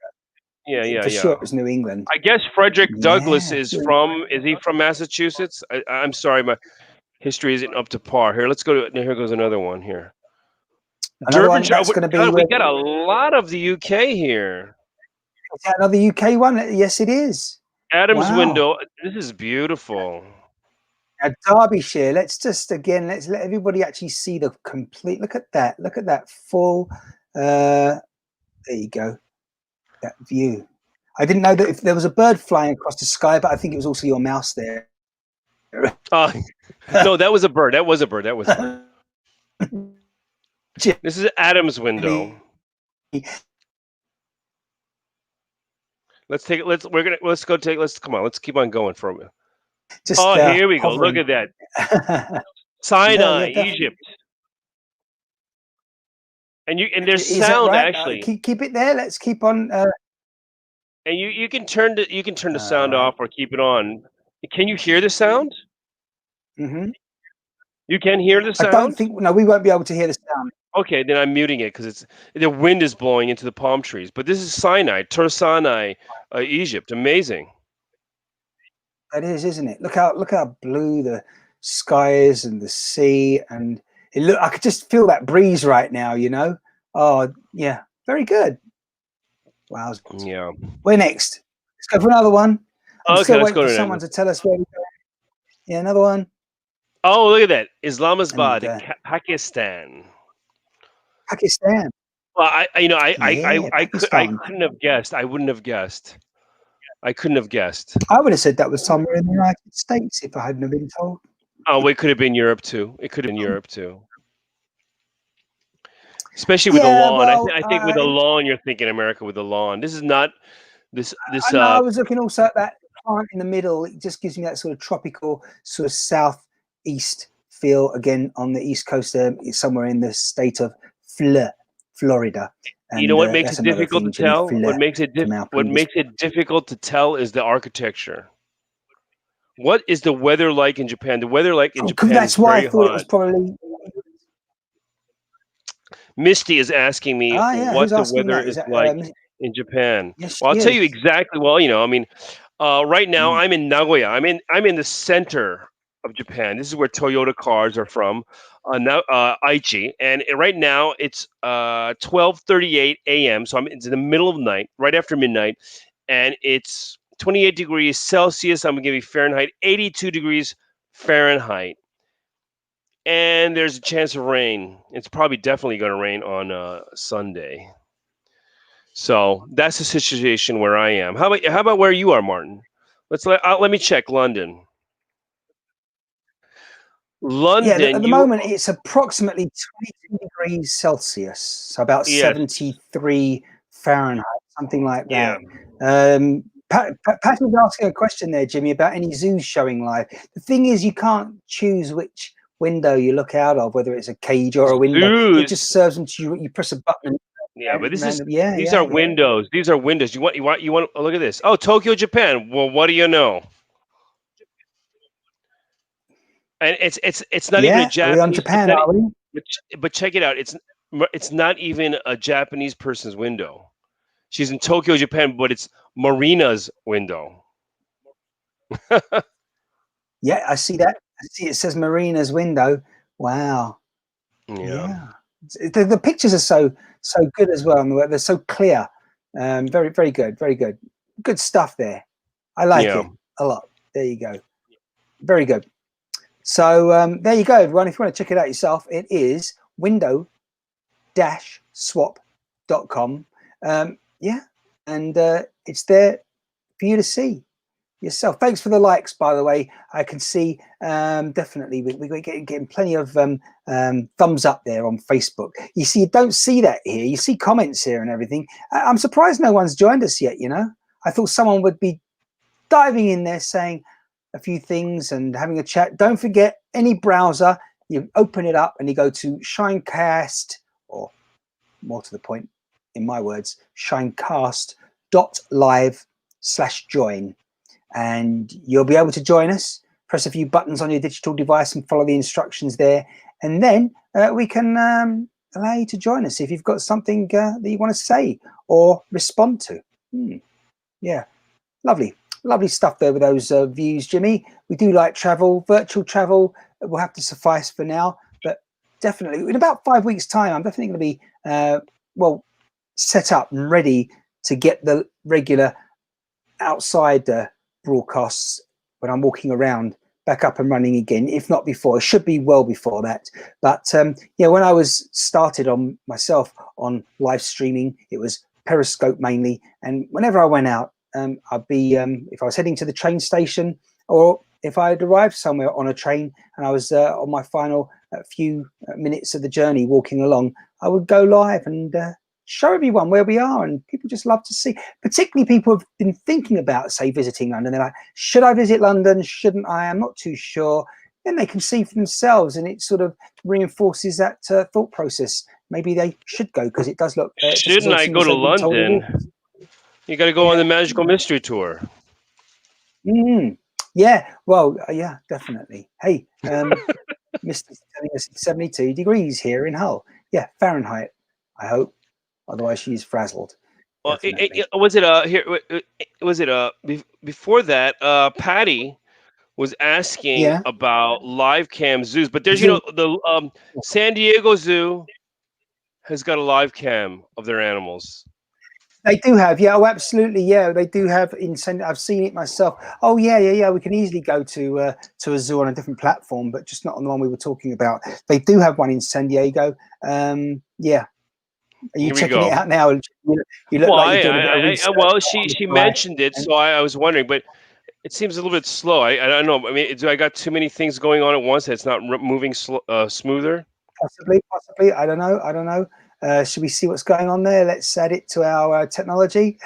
Yeah. For sure, it was New England. I guess Frederick Douglass is he from Massachusetts? I'm sorry, my history isn't up to par. Here, let's go to. Here goes another one here. Durban. That's going to be. We got a lot of the UK here. Is that another UK one? Yes, it is. Adams Window. This is beautiful. Now, Derbyshire. Let's let everybody actually see the complete. Look at that. Look at that full. There you go. That view. I didn't know that if there was a bird flying across the sky, but I think it was also your mouse there. No, that was a bird. That was a bird. This is Adam's Window. Let's keep on going for a minute. Here we go. Look at that. Sinai, Egypt. And there's sound actually. Keep it there. Let's keep on. And you can turn the sound off or keep it on. Can you hear the sound? Mm-hmm. You can hear the sound? I don't think. No, we won't be able to hear the sound. Okay, then I'm muting it because the wind is blowing into the palm trees. But this is Sinai, Sinai, Egypt. Amazing. That is, isn't it? Look how blue the sky is and the sea, and I could just feel that breeze right now. You know? Oh yeah, very good. Wow. Yeah. Where next? Let's go for another one. I'm still waiting for someone to tell us where we're going. Yeah, another one. Oh, look at that. Islamabad, Pakistan. Pakistan. Well, I couldn't have guessed. I wouldn't have guessed. I couldn't have guessed. I would have said that was somewhere in the United States if I hadn't have been told. Oh, it could have been Europe too. Especially with the lawn. Well, I think with the lawn, you're thinking America with the lawn. This is not this. I was looking also at that plant in the middle. It just gives me that sort of tropical, sort of southeast feel. Again, on the east coast, it's somewhere in the state of Florida. And, you know what makes it difficult to tell? What makes it difficult to tell is the architecture. What is the weather like in Japan? The weather like in Japan that's is why very I thought hot. It was probably. Misty is asking me what the weather is like in Japan. Yes, well, I'll tell you exactly. Well, right now I'm in Nagoya. I'm in the center of Japan. This is where Toyota cars are from. Aichi, and right now it's 12:38 a.m. So it's in the middle of the night, right after midnight, and it's 28 degrees Celsius. I'm gonna give you Fahrenheit, 82 degrees Fahrenheit. And there's a chance of rain. It's probably definitely going to rain on Sunday. So that's the situation where I am. How about where you are, Martin? Let me check London. Yeah, at the moment it's approximately 22 degrees Celsius, so about 73 Fahrenheit, something like that. Yeah. Pat was asking a question there, Jimmy, about any zoos showing live. The thing is, you can't choose which window you look out of, whether it's a cage or a window. Zoos. It just serves them to you press a button. Yeah, but these are windows. These are windows. You want to look at this. Oh, Tokyo, Japan. Well, what do you know? And it's not even a Japanese. Are we on Japan, are we? But check it out. It's not even a Japanese person's window. She's in Tokyo, Japan, but it's Marina's window. Yeah, I see that. I see it says Marina's window. Wow. Yeah. The pictures are so good as well. They're so clear. Very, very good. Very good. Good stuff there. I like it a lot. There you go. Very good. So there you go, everyone. If you want to check it out yourself, it is window-swap.com. Yeah, and it's there for you to see yourself. Thanks for the likes, by the way. I can see definitely we're getting plenty of thumbs up there on Facebook. You see, you don't see that here. You see comments here and everything. I'm surprised no one's joined us yet. I thought someone would be diving in there saying a few things and having a chat. Don't forget, any browser, you open it up and you go to ShineCast, or more to the point, in my words, ShineCast.live/join, and you'll be able to join us. Press a few buttons on your digital device and follow the instructions there, and then we can allow you to join us if you've got something that you want to say or respond to. Yeah, lovely stuff there with those views, Jimmie. We do like travel. Virtual travel will have to suffice for now, but definitely in about 5 weeks' time, I'm definitely going to be well set up and ready to get the regular outside broadcasts when I'm walking around back up and running again, if not before. It should be well before that. But yeah, when I was started on myself on live streaming, it was Periscope mainly, and whenever I went out, I'd be if I was heading to the train station, or if I had arrived somewhere on a train and I was on my final few minutes of the journey walking along, I would go live and show everyone where we are, and people just love to see. Particularly people have been thinking about, say, visiting London. They're like, should I visit London? Shouldn't I? I'm not too sure. Then they can see for themselves, and it sort of reinforces that thought process. Maybe they should go, because it does look. Shouldn't I go to London? You got to go on the Magical Mystery Tour. Yeah, well, yeah, definitely. Hey, Mr. telling us it's 72 degrees here in Hull. Yeah, Fahrenheit, I hope. Otherwise, she's frazzled. Well, before that? Patty was asking about live cam zoos, but there's the San Diego Zoo has got a live cam of their animals. They do have, yeah. Oh, absolutely, yeah. They do have I've seen it myself. Oh, yeah. We can easily go to a zoo on a different platform, but just not on the one we were talking about. They do have one in San Diego. Yeah. Are you checking it out now? You look like you're doing a bit of research. Well, she mentioned it, so I was wondering, but it seems a little bit slow. I don't know. I mean, do I got too many things going on at once that it's not moving smoother? Possibly. I don't know. Should we see what's going on there? Let's add it to our technology.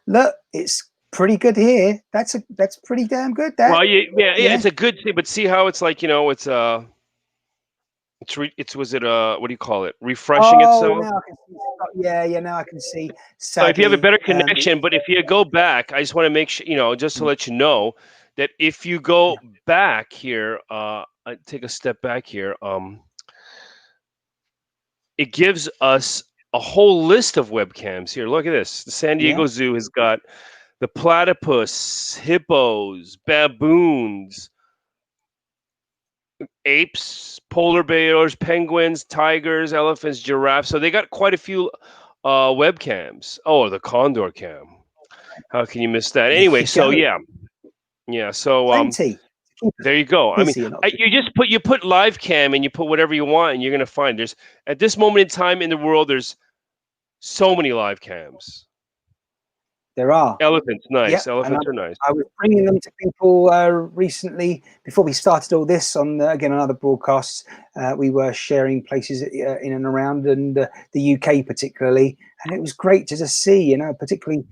Look, it's pretty good here. That's pretty damn good. Well, yeah, it's a good thing, but see how it's like, it's what do you call it? Refreshing itself. Now I can see. Yeah. Now I can see. So if you have a better connection, but if you go back, I just want to make sure, just to let you know that if you go back here, I take a step back here. It gives us a whole list of webcams here. Look at this. The San Diego Zoo has got the platypus, hippos, baboons, apes, polar bears, penguins, tigers, elephants, giraffes. So they got quite a few webcams. Oh, the condor cam. How can you miss that? Anyway, so yeah. So there you go. I mean, you put live cam and you put whatever you want, and you're gonna find there's at this moment in time in the world there's so many live cams. There are. Elephants, nice. Elephants are nice. I was bringing them to people recently before we started all this on again on other broadcasts. We were sharing places in and around, and the UK particularly, and it was great to just see. Particularly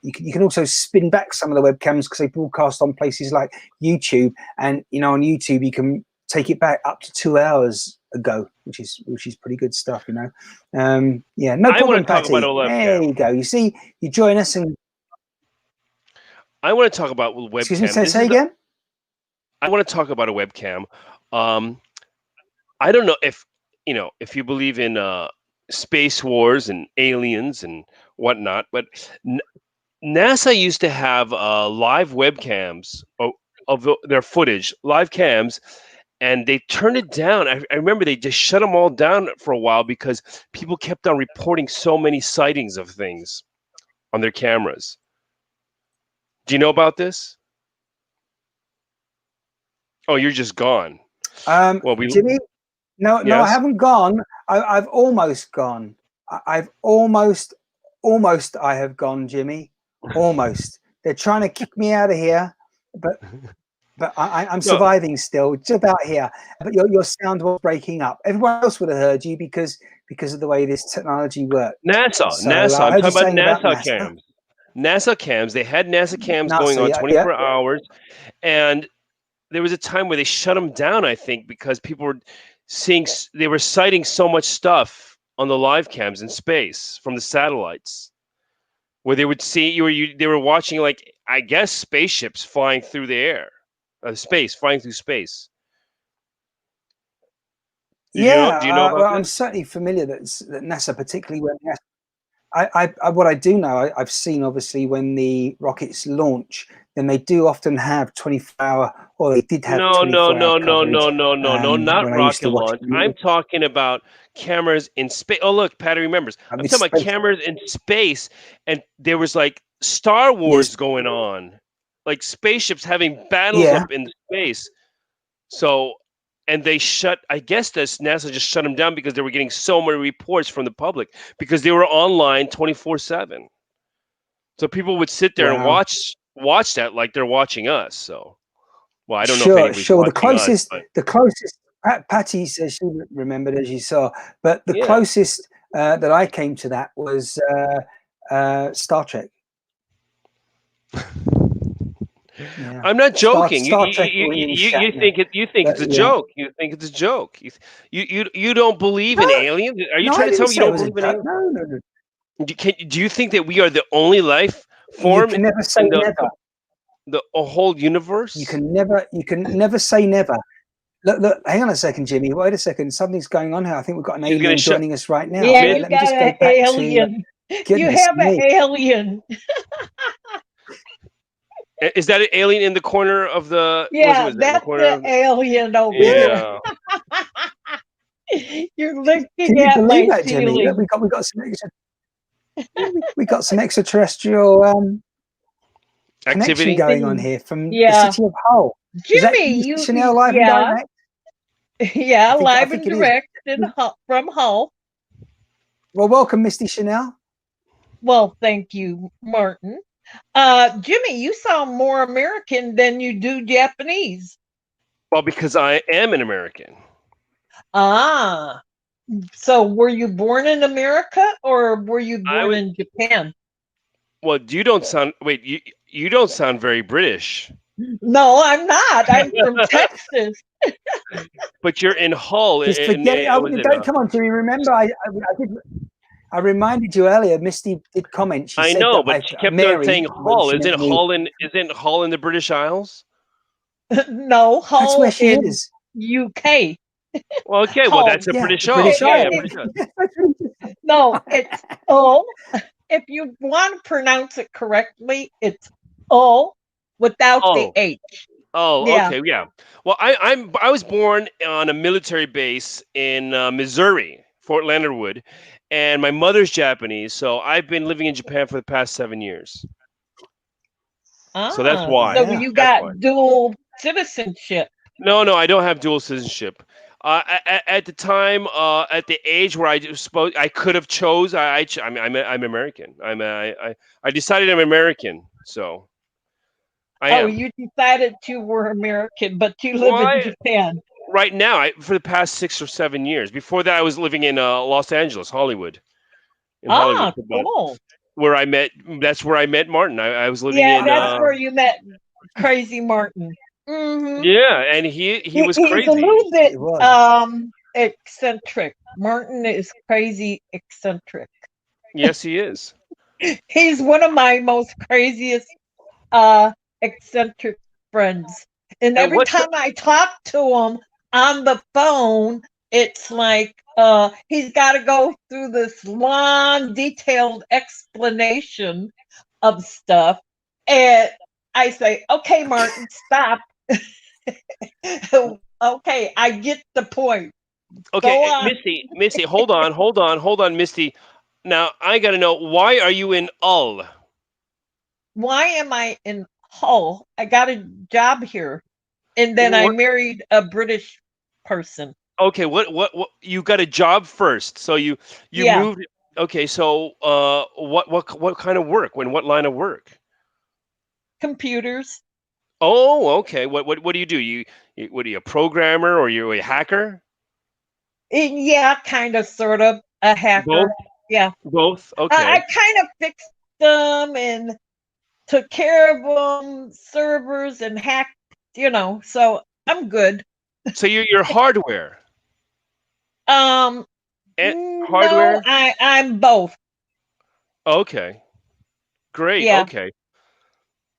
you can also spin back some of the webcams because they broadcast on places like YouTube, and on YouTube you can take it back up to 2 hours ago, which is pretty good stuff. No problem, Patty. There you go. You see, you join us, and I want to talk about webcam. Excuse me, say again. I want to talk about a webcam. I don't know if you believe in space wars and aliens and whatnot, but NASA used to have live webcams of their footage, live cams. And they turned it down. I remember they just shut them all down for a while because people kept on reporting so many sightings of things on their cameras. Do you know about this? Oh, you're just gone. Jimmie? No, I haven't gone. I've almost gone. I have gone, Jimmie. Almost. They're trying to kick me out of here, but I'm surviving still, just about here. But your sound was breaking up. Everyone else would have heard you because of the way this technology works. NASA. I'm talking about NASA cams. NASA cams. They had NASA cams going on 24 hours, and there was a time where they shut them down. I think because people were they were citing so much stuff on the live cams in space from the satellites, where they would see they were watching, like, I guess, spaceships flying through the air, flying through space. Do you know about well, this? I'm certainly familiar that NASA, particularly when what I do know, I've seen obviously when the rockets launch, then they do often have 24-hour, or they did have 24-hour coverage. No, not when I used rocket to watch launch. I'm talking about cameras in space. Oh, look, Patty remembers. I'm talking about cameras in space, and there was like Star Wars going on, like spaceships having battles up in space. So, and they I guess NASA just shut them down because they were getting so many reports from the public because they were online 24/7. So people would sit there and watch that like they're watching us. So, well, I don't know if anybody's watching us. The closest, Patty says she remembered, as you saw, but the closest that I came to that was Star Trek. Yeah. I'm not joking. Star Trek you think it's a joke. You think it's a joke. You don't believe in aliens? Are you trying to tell me you don't believe in aliens? No. Do you think that we are the only life form? You can never say never. The whole universe? You can never say never. Look, hang on a second, Jimmie. Wait a second. Something's going on here. I think we've got an alien joining us right now. Yeah, you got an alien. You have an alien. Is that an alien in the corner of the? Yeah, that's the alien over there. You're looking at my that, Jimmie? We got some extra. We got some extraterrestrial connection going on here from the city of Hull. Jimmie, Chanel live and direct. Yeah, live and direct from Hull. Well, welcome, Misty Chanel. Well, thank you, Martin. Jimmie, you sound more American than you do Japanese. Well, because I am an American. Ah, so were you born in America or were you born in Japan? Well, you don't sound very British. No, I'm not. I'm from Texas. But you're in Hull. Come on, Jimmie. Remember, I reminded you earlier. Misty did comment. She said know, but she kept on saying Hull. Isn't Hull in the British Isles? No, Hull. That's where she is. UK. Well, okay. Well, that's a British Isles. No, it's Hull. If you want to pronounce it correctly, it's Hull without the H. Oh, yeah. Okay, yeah. Well, I was born on a military base in Missouri, Fort Leonard Wood, and my mother's Japanese, so I've been living in Japan for the past 7 years. So that's why. So you got dual citizenship. No, I don't have dual citizenship. At the time, at the age where I could have chose, I'm American. I decided I'm American, so. You decided you were American, but you live in Japan. Right now, for the past 6 or 7 years. Before that, I was living in Los Angeles, Hollywood. Cool. That's where I met Martin. I was living in. Yeah, that's where you met Crazy Martin. Mm-hmm. Yeah, and he was crazy. He's a little bit eccentric. Martin is crazy eccentric. Yes, he is. He's one of my most craziest eccentric friends. And every time I talk to him on the phone, it's like he's got to go through this long, detailed explanation of stuff. And I say, okay, Martin, stop. Okay, I get the point. Okay, Misty, hold on, Misty. Now, I got to know, why are you in Hull? Why am I in Hull? I got a job here, and then I married a British person. Okay, what you got a job first, so you moved. Okay, so what kind of work? What line of work? Computers. Oh, okay. What do you do? What are you, a programmer, or you're a hacker? Yeah, kind of, sort of a hacker. Both? Yeah, both. Okay. I kind of fixed them and took care of them, servers, and hacked. So I'm good. So you're hardware. And hardware? No, I'm both. Okay. Great. Yeah. Okay.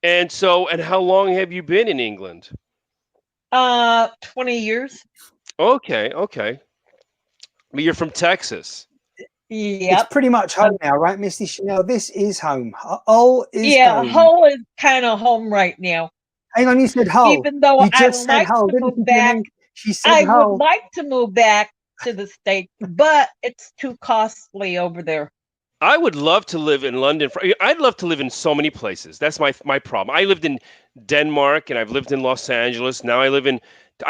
And how long have you been in England? 20 years. Okay. But you're from Texas. Yep. It's pretty much home now, right, Misty Chanel? This is home. Hull is home. Hull is kind of home right now. Hang on, you said Hull. Even though you just said like Hull, to didn't move you? back, she said I Hull. would like to move back to the States, but it's too costly over there. I would love to live in London. I'd love to live in so many places. That's my problem. I lived in Denmark and I've lived in Los Angeles. Now I live in.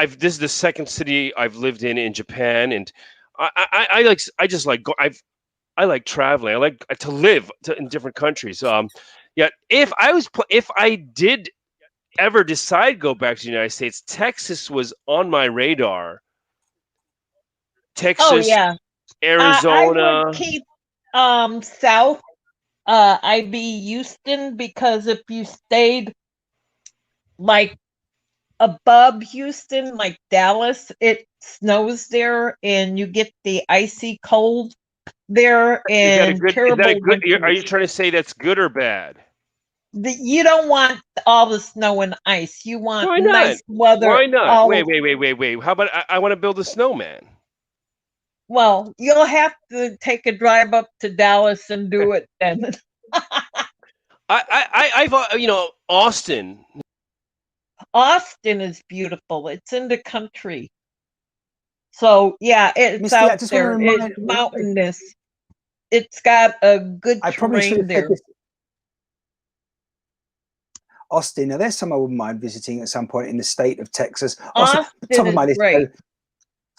This is the second city I've lived in Japan, and I like traveling. I like to live in different countries. Yeah. If I did ever decide to go back to the United States, Texas was on my radar. Texas. Oh yeah. Arizona. I would keep south. I'd be Houston, because if you stayed like above Houston, like Dallas, it snows there and you get the icy cold there, and terrible. Are you trying to say that's good or bad? You don't want all the snow and ice. You want nice weather. Why not? Wait. How about I want to build a snowman? Well, you'll have to take a drive up to Dallas and do it then. I've Austin. Austin is beautiful. It's in the country. So yeah, it's Misty, out there. It's mountainous. It's got a good terrain there. Austin. Now, there's some I wouldn't mind visiting at some point in the state of Texas. Austin top of my list. Great.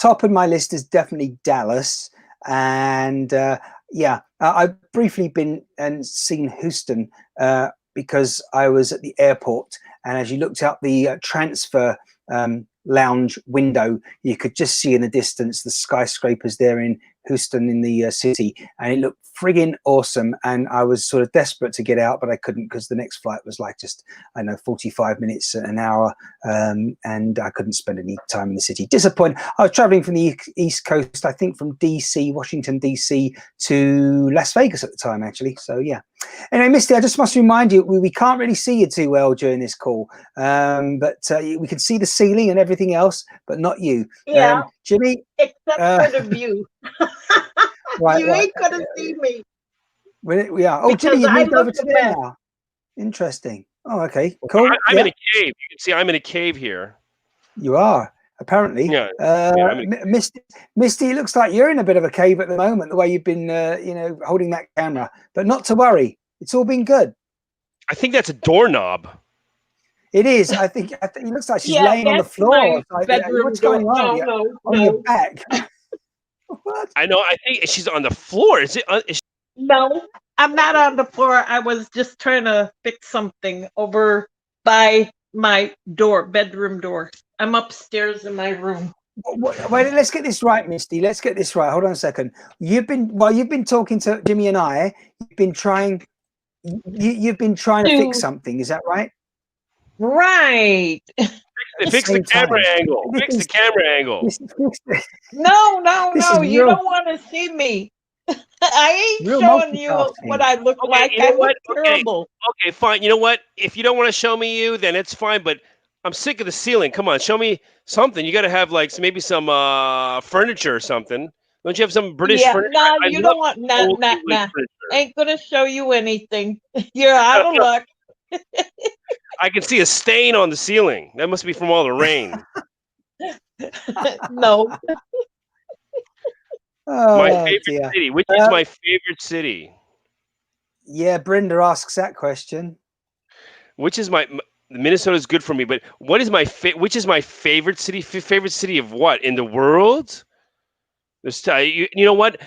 Top of my list is definitely Dallas, and I've briefly been and seen Houston because I was at the airport, and as you looked out the transfer lounge window, you could just see in the distance the skyscrapers there in Houston in the city, and it looked friggin' awesome. And I was sort of desperate to get out, but I couldn't because the next flight was like just 45 minutes, an hour, and I couldn't spend any time in the city. Disappointed. I was traveling from the East Coast, I think from DC, Washington DC, to Las Vegas at the time, actually. So yeah. Anyway, Misty, I just must remind you, we can't really see you too well during this call, but we can see the ceiling and everything else, but not you. Yeah. Jimmie. Except for the view. You ain't gonna see me. We are. Oh, Jimmie, you moved over to there now. Interesting. Oh, okay, cool. I'm in a cave. You can see I'm in a cave here. You are, apparently. Yeah. Misty, it looks like you're in a bit of a cave at the moment, the way you've been, holding that camera. But not to worry, it's all been good. I think that's a doorknob. It is. I think it looks like she's laying on the floor. What's going on? On your back. What? I know. I think she's on the floor. Is it? No, I'm not on the floor. I was just trying to fix something over by my bedroom door. I'm upstairs in my room. Wait, let's get this right, Misty. Let's get this right. Hold on a second. You've been talking to Jimmie and I. You've been trying to fix something. Is that right? Right. Fix the camera angle. Fix the camera angle. No. You don't want to see me. I ain't showing you what I look like. I look terrible. Okay, fine. You know what? If you don't want to show me you, then it's fine. But I'm sick of the ceiling. Come on, show me something. You got to have maybe some furniture or something. Don't you have some British furniture? No, you don't want. Nah. Ain't gonna show you anything. You're out of luck. I can see a stain on the ceiling. That must be from all the rain. No. My favorite city. Which is my favorite city? Yeah, Brenda asks that question. Which is Minnesota is good for me, but what is which is my favorite city? Favorite city of what in the world? You know what?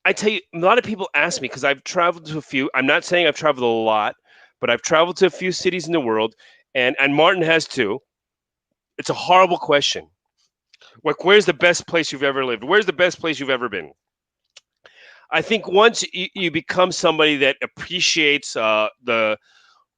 I tell you, a lot of people ask me because I've traveled to a few. I'm not saying I've traveled a lot, but I've traveled to a few cities in the world, and Martin has too. It's a horrible question. Like, where's the best place you've ever lived? Where's the best place you've ever been? I think once you become somebody that appreciates the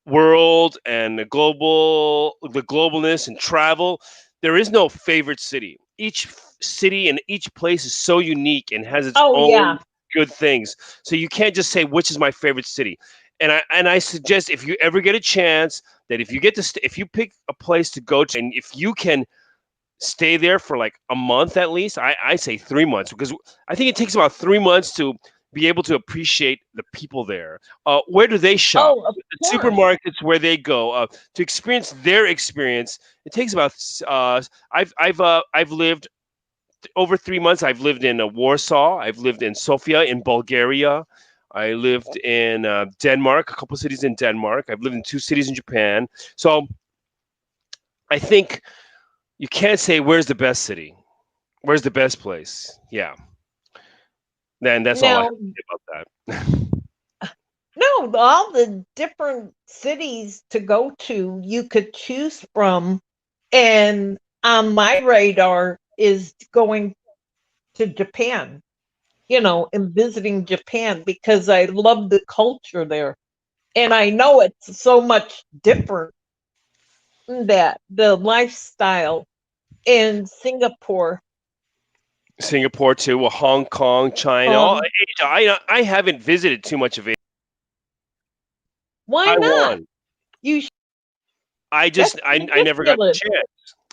world and the globalness and travel, there is no favorite city. each city and each place is so unique and has its Oh, own yeah. good things. So you can't just say which is my favorite city. And I suggest, if you ever get a chance, that if you get to if you pick a place to go to, and if you can stay there for like a month at least, I say 3 months, because I think it takes about 3 months to be able to appreciate the people there. Where do they shop? Oh, of The course. supermarkets where they go, to experience their experience. It takes about. I've lived over 3 months. I've lived in Warsaw. I've lived in Sofia in Bulgaria. I lived in Denmark, a couple of cities in Denmark. I've lived in 2 cities in Japan. So I think you can't say where's the best city, where's the best place. Yeah. Then that's all I Now, have to say about that. no, all the different cities to go to you could choose from. And on my radar is going to Japan, and visiting Japan, because I love the culture there. And I know it's so much different, that the lifestyle in Singapore. Singapore too, well, Hong Kong, China, all Asia. I haven't visited too much of Asia. Why not? You I never got a chance.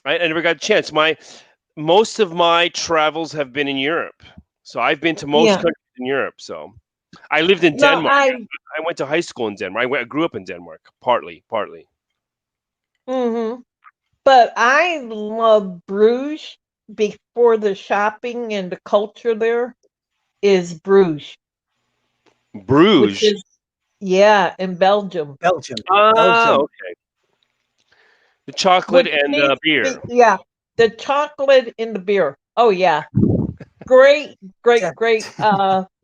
I never got a chance. Most of my travels have been in Europe. So I've been to most countries in Europe. So I lived in Denmark. I went to high school in Denmark. I grew up in Denmark, partly. Mm-hmm. But I love Bruges. Before the shopping and the culture there is Bruges. Bruges? Which is, in Belgium. Belgium. Okay. The chocolate and the beer. Yeah, the chocolate and the beer. Oh, yeah. Great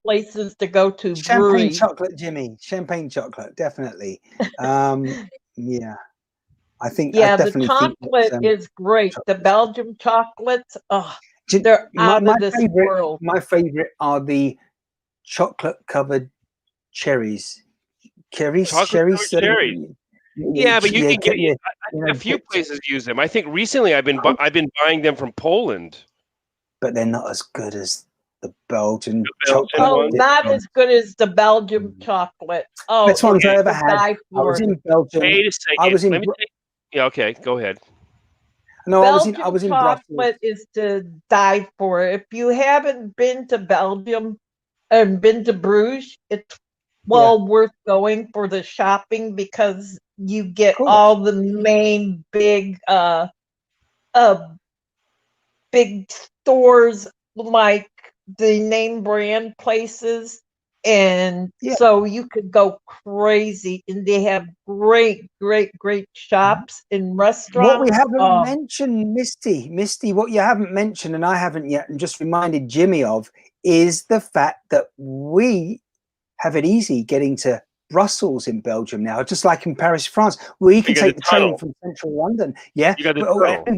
places to go to. Champagne chocolate, Jimmie. Champagne chocolate, definitely. Yeah. I think the chocolate is great. The Belgium chocolates, they're out of this world. My favorite are the chocolate covered cherries. Cherries. Yeah, but you can get a few places use them. I think recently I've been buying them from Poland. But they're not as good as the Belgian chocolate. Oh, not as good as the Belgium chocolate. Oh, best ones I ever had. I was in Belgium. Wait a second. Yeah, okay, go ahead. No, Belgian I was in chocolate Brussels. is to die for. If you haven't been to Belgium and been to Bruges, it's worth going for the shopping, because you get all the main big stores, like the name brand places. And so you could go crazy, and they have great shops and restaurants. What we haven't mentioned, Misty, what you haven't mentioned, and I haven't yet, and just reminded Jimmie of, is the fact that we have it easy getting to Brussels in Belgium now, just like in Paris, France, where you can take the train from central London. Yeah, you can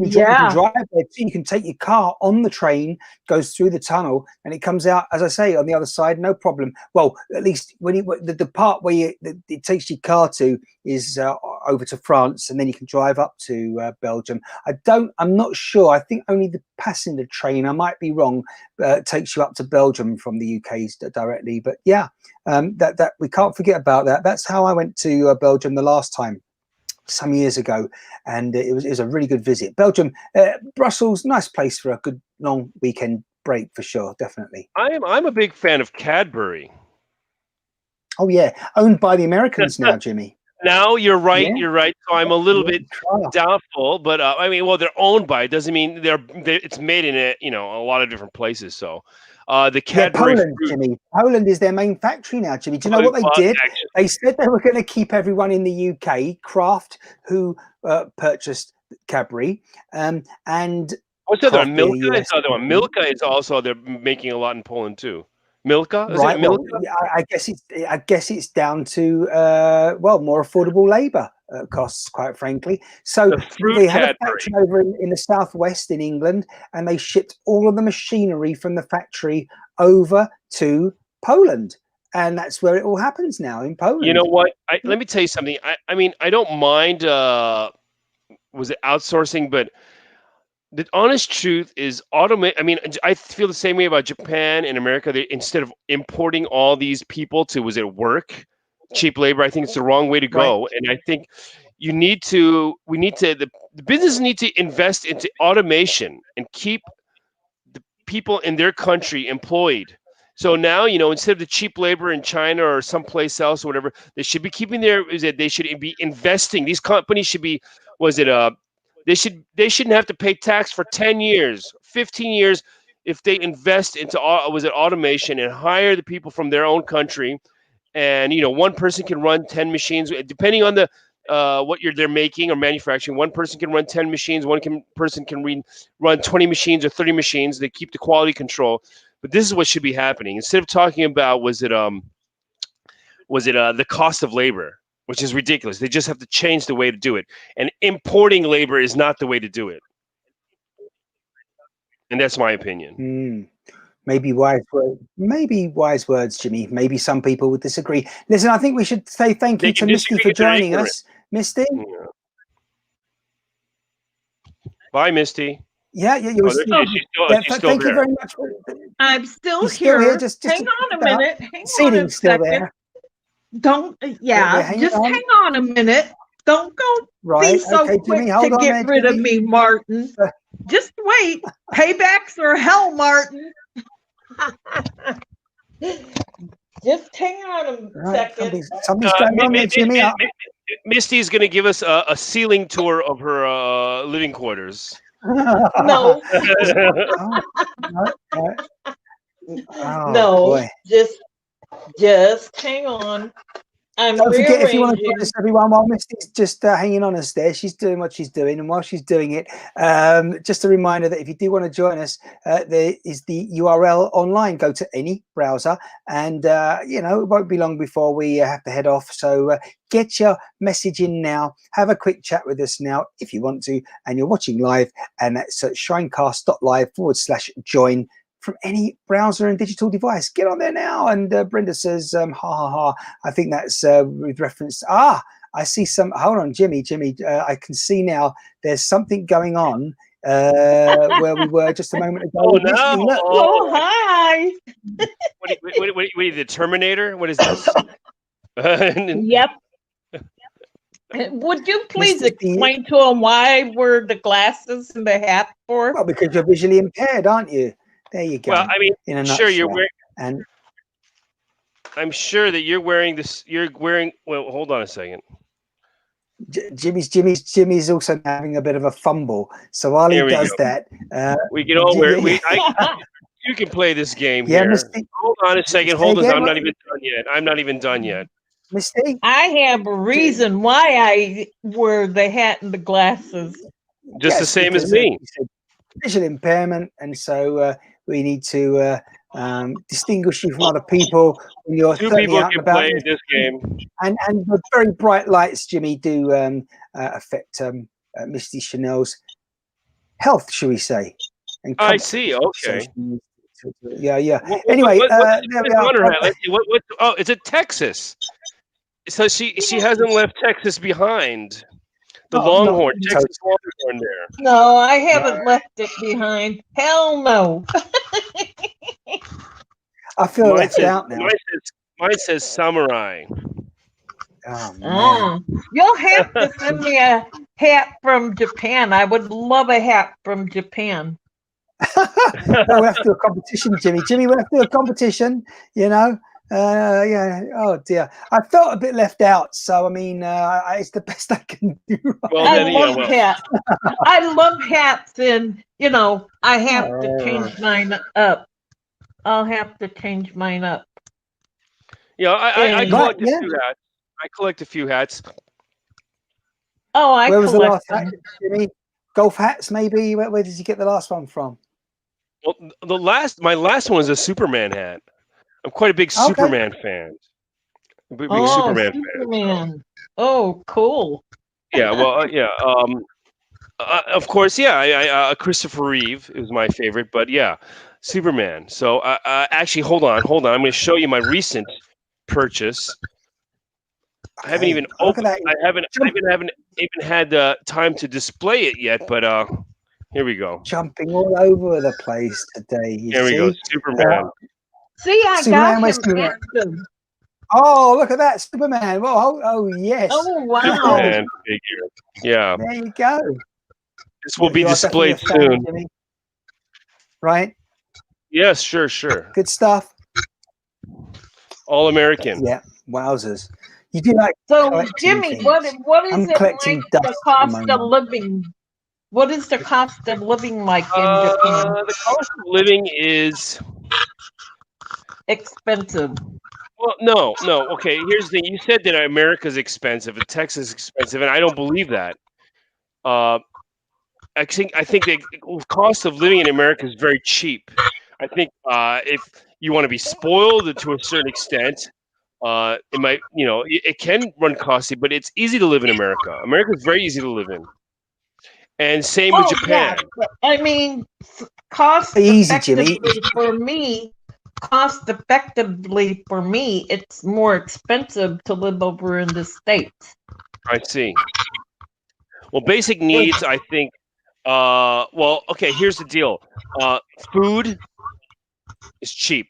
drive there too. You can take your car on the train, goes through the tunnel, and it comes out, as I say, on the other side, no problem. Well, at least when the part where it takes your car to is over to France, and then you can drive up to Belgium. I'm not sure. I think only the passenger train, I might be wrong, takes you up to Belgium from the UK directly. But yeah, that we can't forget about that. That's how I went to Belgium the last time, some years ago, and it was a really good visit. Belgium, Brussels, nice place for a good long weekend break for sure, definitely. I'm a big fan of Cadbury. Oh yeah, owned by the Americans now, Jimmie. Now you're right. Yeah. You're right. So I'm a little bit doubtful, but I mean, well, they're owned by. It doesn't mean it's made in a lot of different places. So the Cadbury Poland, Jimmie. Poland is their main factory now, Jimmie. Do you know what they did? They said they were going to keep everyone in the UK. Kraft, who purchased Cadbury, and what's the other one? Milka is the other one. Milka is also, they're making a lot in Poland too. Milka, right? Well, I guess it's down to more affordable labour costs, quite frankly. So they had a factory over in the southwest in England, and they shipped all of the machinery from the factory over to Poland, and that's where it all happens now, in Poland. You know what? Let me tell you something. I mean, I don't mind was it outsourcing, but The honest truth is automate. I mean, I feel the same way about Japan and America. Instead of importing all these people to, was it work, cheap labor, I think it's the wrong way to go. Right. And I think we need to, the business need to invest into automation and keep the people in their country employed. So now, instead of the cheap labor in China or someplace else or whatever, they should be keeping they should be investing. These companies should be, they shouldn't have to pay tax for 10 years, 15 years if they invest into automation and hire the people from their own country. And one person can run 10 machines, depending on the what they're making or manufacturing. One person can run 10 machines, person can run 20 machines or 30 machines. They keep the quality control. But this is what should be happening. Instead of talking about was it the cost of labor, which is ridiculous. They just have to change the way to do it. And importing labor is not the way to do it. And that's my opinion. Maybe wise words, Jimmie. Maybe some people would disagree. Listen, I think we should say thank you to Misty for joining us. Misty? Yeah. Bye, Misty. Yeah, she's still thank there. you very much. I'm still here. Just hang on a minute. Hang on a second. There. Just hang on a minute. Don't go be so quick Jimmie, to get rid of me, Martin. Just wait. Paybacks are hell, Martin. Just hang on a second. Something's going on there, Jimmie. Misty's going to give us a ceiling tour of her living quarters. No. No. Boy. Just hang on. Don't forget, if you want to join us, everyone, while Misty's just hanging on us there, she's doing what she's doing. And while she's doing it, just a reminder that if you do want to join us, there is the URL online. Go to any browser and, it won't be long before we have to head off. So get your message in now. Have a quick chat with us now if you want to. And you're watching live. And that's at shinecast.live/join. From any browser and digital device. Get on there now. And Brenda says, ha, ha, ha. I think that's with reference. I see some. Hold on, Jimmie. I can see now there's something going on where we were just a moment ago. Oh, no. Oh, hi. What are you, the Terminator? What is this? Yep. Would you please explain to him why were the glasses and the hat for? Well, because you're visually impaired, aren't you? There you go. Well, I mean, sure, you're wearing, and I'm sure that you're wearing this. You're wearing. Well, hold on a second. Jimmie's also having a bit of a fumble. So while he does that, we can all wear. You can play this game here. Misty, hold on a second. Hold on. I'm not even done yet. Misty, I have a reason why I wear the hat and the glasses. Just the same as me. Visual impairment, and so we need to distinguish you from other people when you're two people can play this game. And the very bright lights, Jimmie, do affect Misty Chanel's health, shall we say? And I see. Okay. Yeah. Anyway, there we are. Oh, it's in Texas. So she hasn't left Texas behind. The Longhorn, Texas Longhorn there. No, I haven't left it behind. Hell no. I feel left out now. Mine says samurai. Oh, man. You'll have to send me a hat from Japan. I would love a hat from Japan. We'll have to do a competition, Jimmie. We'll have to do a competition, yeah. Oh dear, I felt a bit left out. So I mean, it's the best I can do. Well, I love hats. I love hats, and I have to change mine up. I'll have to change mine up. Yeah, I collect a few hats. I collect a few hats. Oh, where was the last hat, Jimmie? Golf hats, maybe. Where did you get the last one from? Well, my last one was a Superman hat. I'm quite a big Superman fan. Big Superman fan. Oh, cool. Yeah, well, yeah. Of course, yeah. Christopher Reeve is my favorite, but yeah, Superman. So, actually, hold on. I'm going to show you my recent purchase. I haven't even opened. I haven't even had time to display it yet, but Here we go. Jumping all over the place today. Here we go. Superman. See, I Superman, got him active. Oh, look at that, Superman. Oh, yes. Oh, wow. Superman figure. Yeah. There you go. This will be displayed soon. Jimmie. Right? Yes, sure. Good stuff. All American. Yeah, wowzers. You do like so, Jimmie, things. what is it like the cost of living? What is the cost of living like in Japan? The cost of living is expensive. Well, no. Okay, here's the thing. You said that America's expensive and Texas is expensive, and I don't believe that. I think the cost of living in America is very cheap. I think if you want to be spoiled to a certain extent, it might, it can run costly, but it's easy to live in America. America is very easy to live in, and same with Japan. Yeah. I mean, cost effectively for me. Cost effectively for me, it's more expensive to live over in the States. I see. Well, basic needs, I think. Okay. Here's the deal. Food is cheap.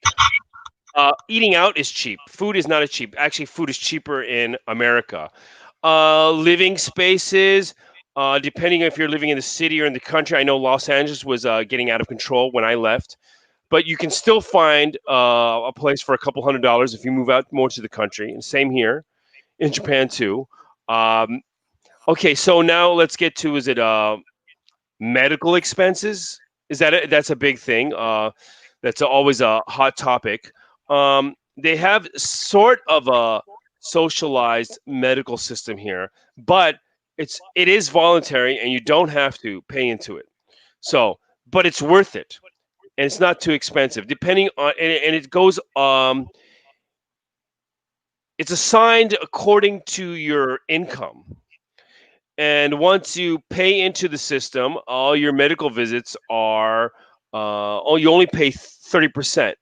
Eating out is cheap. Food is not as cheap. Actually, food is cheaper in America. Living spaces, depending if you're living in the city or in the country. I know Los Angeles was getting out of control when I left. But you can still find a place for a couple $100s if you move out more to the country. And same here in Japan too. Okay, so now let's get to, is it medical expenses? That's a big thing. That's always a hot topic. They have sort of a socialized medical system here, but it is voluntary and you don't have to pay into it. So, but it's worth it. And it's not too expensive, depending on, and it goes, it's assigned according to your income. And once you pay into the system, all your medical visits are, you only pay 30%.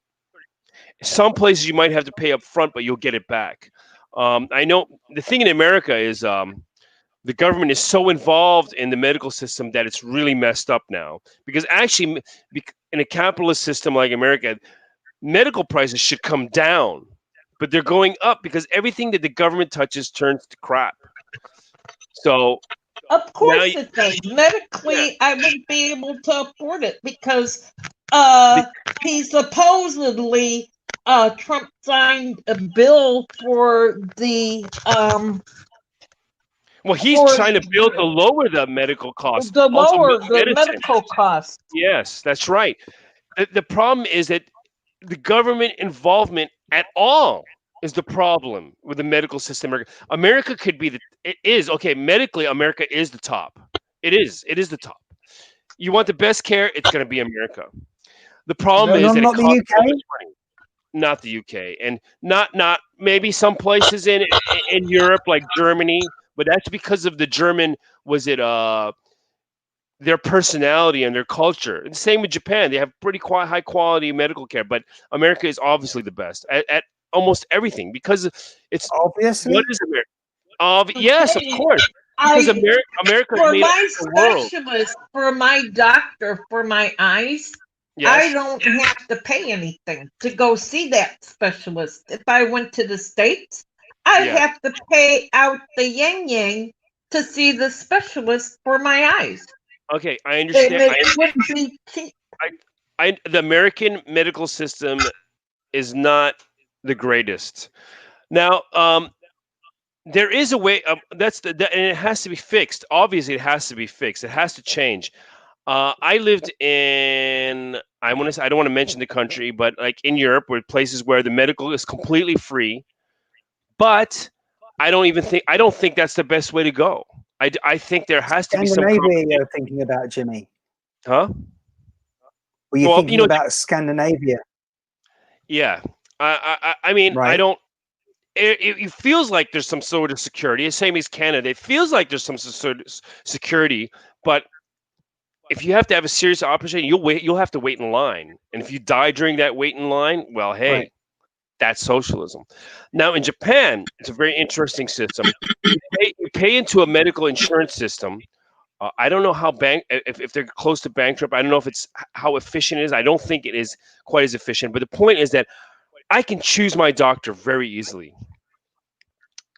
Some places you might have to pay up front, but you'll get it back. I know the thing in America is the government is so involved in the medical system that it's really messed up now. Because actually, in a capitalist system like America, medical prices should come down, but they're going up because everything that the government touches turns to crap. So, of course it does. Medically, I wouldn't be able to afford it because he supposedly Trump signed a bill for the well, he's trying to build to lower the medical costs. The lower the medical costs. Yes, that's right. The problem is that the government involvement at all is the problem with the medical system. America could be medically, America is the top. It is the top. You want the best care, it's going to be America. The problem is that it costs so much money. Not the UK, and not maybe some places in Europe like Germany. But that's because of the German, their personality and their culture. And the same with Japan. They have pretty high quality medical care. But America is obviously the best at almost everything because it's obviously. What is America? Yes, of course. Because America for made my the world. Specialist, for my doctor, for my eyes, yes. I don't have to pay anything to go see that specialist. If I went to the States, I'd have to pay out the yen to see the specialist for my eyes. Okay, I understand. It wouldn't be cheap. The American medical system is not the greatest. Now, there is a way. And it has to be fixed. Obviously, it has to be fixed. It has to change. I lived in. I don't want to mention the country, but like in Europe, where places where the medical is completely free. But I don't think that's the best way to go. I think there has to be some. Scandinavia you're thinking about, Jimmie? Huh? Were you thinking about Scandinavia? Yeah. I mean, right. I don't. It feels like there's some sort of security. The same as Canada. It feels like there's some sort of security, but if you have to have a serious operation, you'll have to wait in line. And if you die during that wait in line, well, hey. Right. That's socialism. Now, in Japan, it's a very interesting system. You pay into a medical insurance system. I don't know how if they're close to bankrupt. I don't know if it's how efficient it is. I don't think it is quite as efficient. But the point is that I can choose my doctor very easily.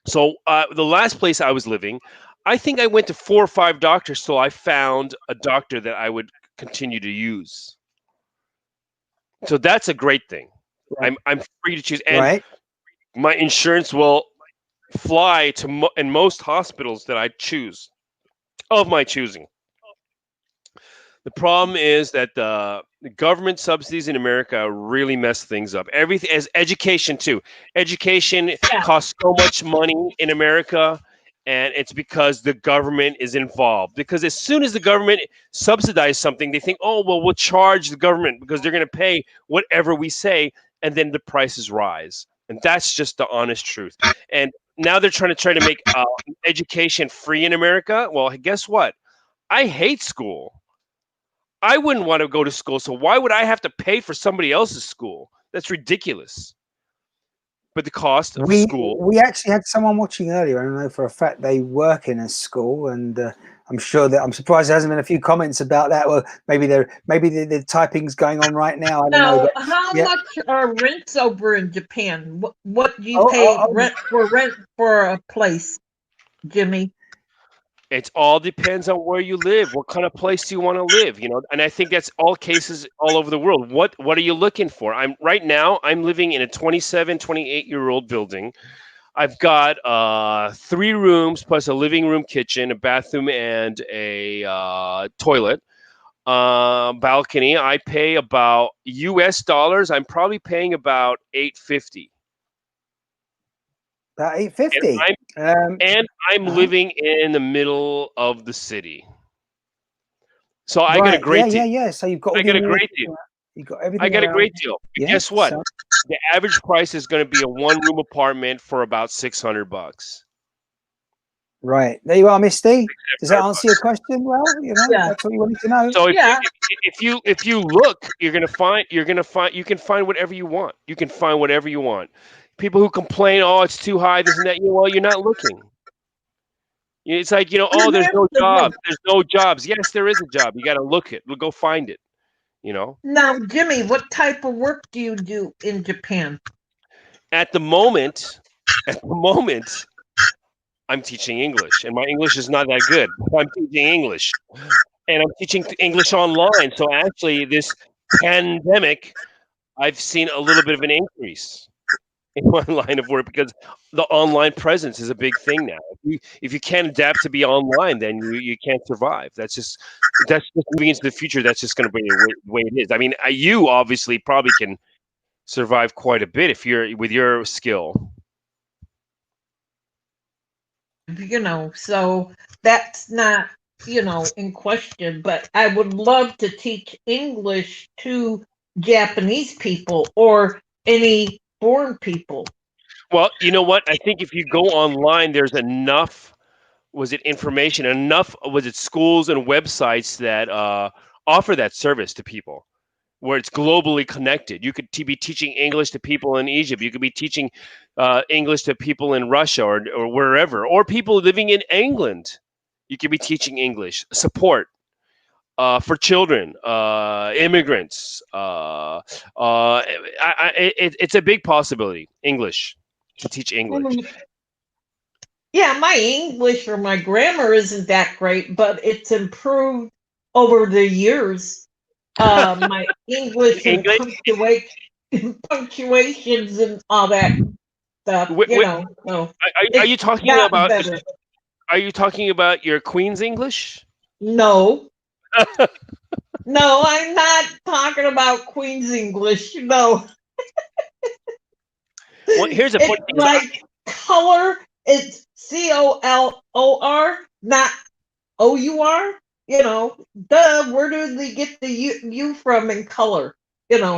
So the last place I was living, I think I went to 4 or 5 doctors till I found a doctor that I would continue to use. So that's a great thing. Right. I'm free to choose, and my insurance will fly to in most hospitals that I choose of my choosing. The problem is that the government subsidies in America really mess things up. Everything as education too. Education costs so much money in America, and it's because the government is involved. Because as soon as the government subsidizes something, they think, oh, well, we'll charge the government because they're going to pay whatever we say, and then the prices rise. And that's just the honest truth. And now they're trying to make education free in America. Well, guess what? I hate school. I wouldn't want to go to school, so why would I have to pay for somebody else's school? That's ridiculous. But the cost of school. We actually had someone watching earlier. I know for a fact they work in a school, and I'm surprised there hasn't been a few comments about that. Well, maybe the typing's going on right now. I don't know. But, how much are rents over in Japan? What do you pay rent for a place, Jimmie? It all depends on where you live. What kind of place do you want to live? And I think that's all cases all over the world. What are you looking for? I'm living in a 28-year-old building. I've got 3 rooms plus a living room, kitchen, a bathroom, and a toilet. Balcony. I pay about US dollars. I'm probably paying about $850. About $850. And I'm living in the middle of the city, so I got a great deal. Yeah. So you've got. I got a great deal. You got everything. I got a great deal. But guess what? So the average price is going to be a 1-room apartment for about $600. Right, there you are, Misty. Does that answer your question? Well, that's what you wanted to know. So if you look, you can find whatever you want. You can find whatever you want. People who complain, oh, it's too high, this and that. Well, you're not looking. It's like, oh, there's no jobs. There's no jobs. Yes, there is a job. You got to look it. We'll go find it. Now, Jimmie, what type of work do you do in Japan? At the moment, I'm teaching English, and my English is not that good. I'm teaching English, and I'm teaching English online. So actually, this pandemic, I've seen a little bit of an increase in my line of work because the online presence is a big thing now. If you can't adapt to be online, then you can't survive. That's just moving into the future. That's just going to be the way it is. I mean, you obviously probably can survive quite a bit if you're with your skill. So that's not in question. But I would love to teach English to Japanese people or any foreign people. Well, you know what? I think if you go online, there's enough. Was it information? Was it schools and websites that offer that service to people, where it's globally connected? You could be teaching English to people in Egypt. You could be teaching English to people in Russia or wherever, or people living in England. You could be teaching English support. For children, immigrants, it's a big possibility. English, to teach English. Yeah, my English or my grammar isn't that great, but it's improved over the years. My English and punctuations and all that stuff. Are you talking about? Better. Are you talking about your Queen's English? No. No, I'm not talking about Queen's English. No. Well, here's a funny thing. Like color, it's COLOR, not OUR. Where do they get the U from in color? No.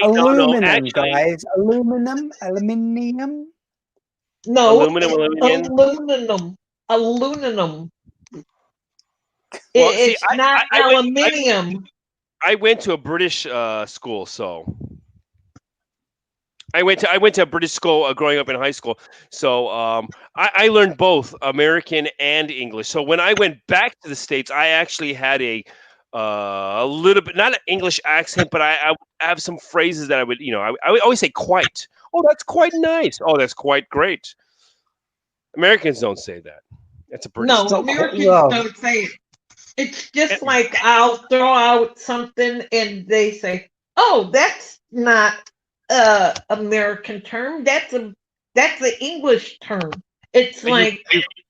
Aluminum, guys. Aluminium. No, aluminum. Well, it's not aluminium. I went to a British school, so I went to a British school growing up in high school, so I learned both American and English. So when I went back to the States, I actually had a little bit, not an English accent, but I have some phrases that I would, I would always say quite. Oh, that's quite nice. Oh, that's quite great. Americans don't say that. That's a British thing. Americans don't say it. It's just like I'll throw out something and they say, "Oh, that's not American term. That's an English term." It's like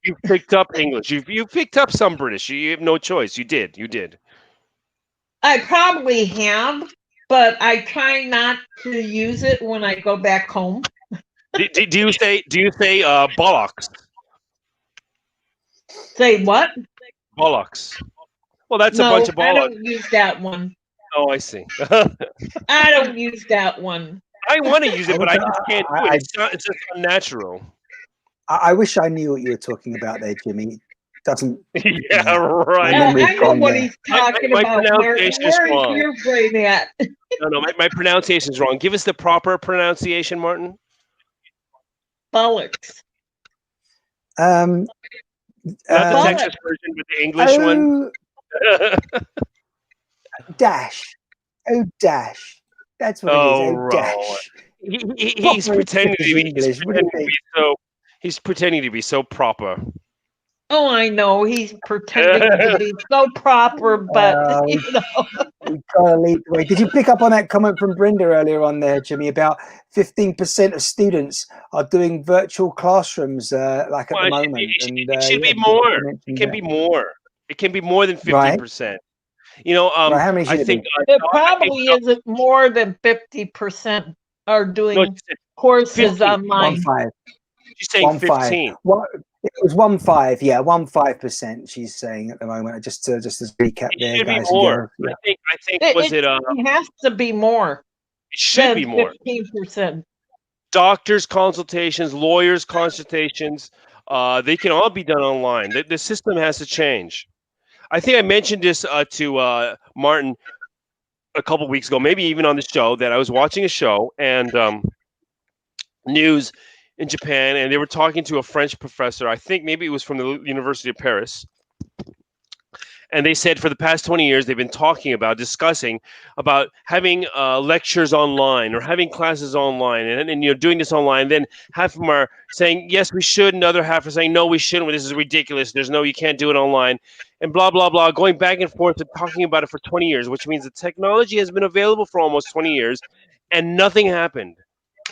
you picked up English. You picked up some British. You have no choice. You did. I probably have, but I try not to use it when I go back home. Do you say bollocks? Say what? Bollocks. Well, that's a bunch of bollocks. I don't use that one. Oh, I see. I don't use that one. I want to use it, but I just can't do it. It's just unnatural. I wish I knew what you were talking about there, Jimmie. Doesn't. Yeah, right. I know what he's talking about. My pronunciation is wrong. Where's your brain at? No, my pronunciation is wrong. Give us the proper pronunciation, Martin. Bollocks. Not the Texas version, but the English one. Dash. Oh, dash. That's what it is. Oh, dash. He's pretending to be he's pretending to be so proper. Oh, I know. He's pretending to be so proper, but we gotta lead the way. Did you pick up on that comment from Brenda earlier on there, Jimmie, about 15% of students are doing virtual classrooms at the moment? It should be more. It can be more. It can be more than 15%. Right. How many I think it probably isn't more than 50% are doing courses online. 1.5. She's saying 15. It was 1.5, yeah, 1.5%. She's saying at the moment. Just as recap there, should guys. Be more. I think it has to be more. It should be more. 15%. Doctors' consultations, lawyers' consultations, they can all be done online. The system has to change. I think I mentioned this to Martin a couple weeks ago, maybe even on the show, that I was watching a show and news in Japan, and they were talking to a French professor. I think maybe it was from the University of Paris. And they said for the past 20 years, they've been discussing about having lectures online or having classes online and doing this online. Then half of them are saying, yes, we should. And the other half are saying, no, we shouldn't. This is ridiculous. You can't do it online and blah, blah, blah, going back and forth and talking about it for 20 years, which means the technology has been available for almost 20 years and nothing happened.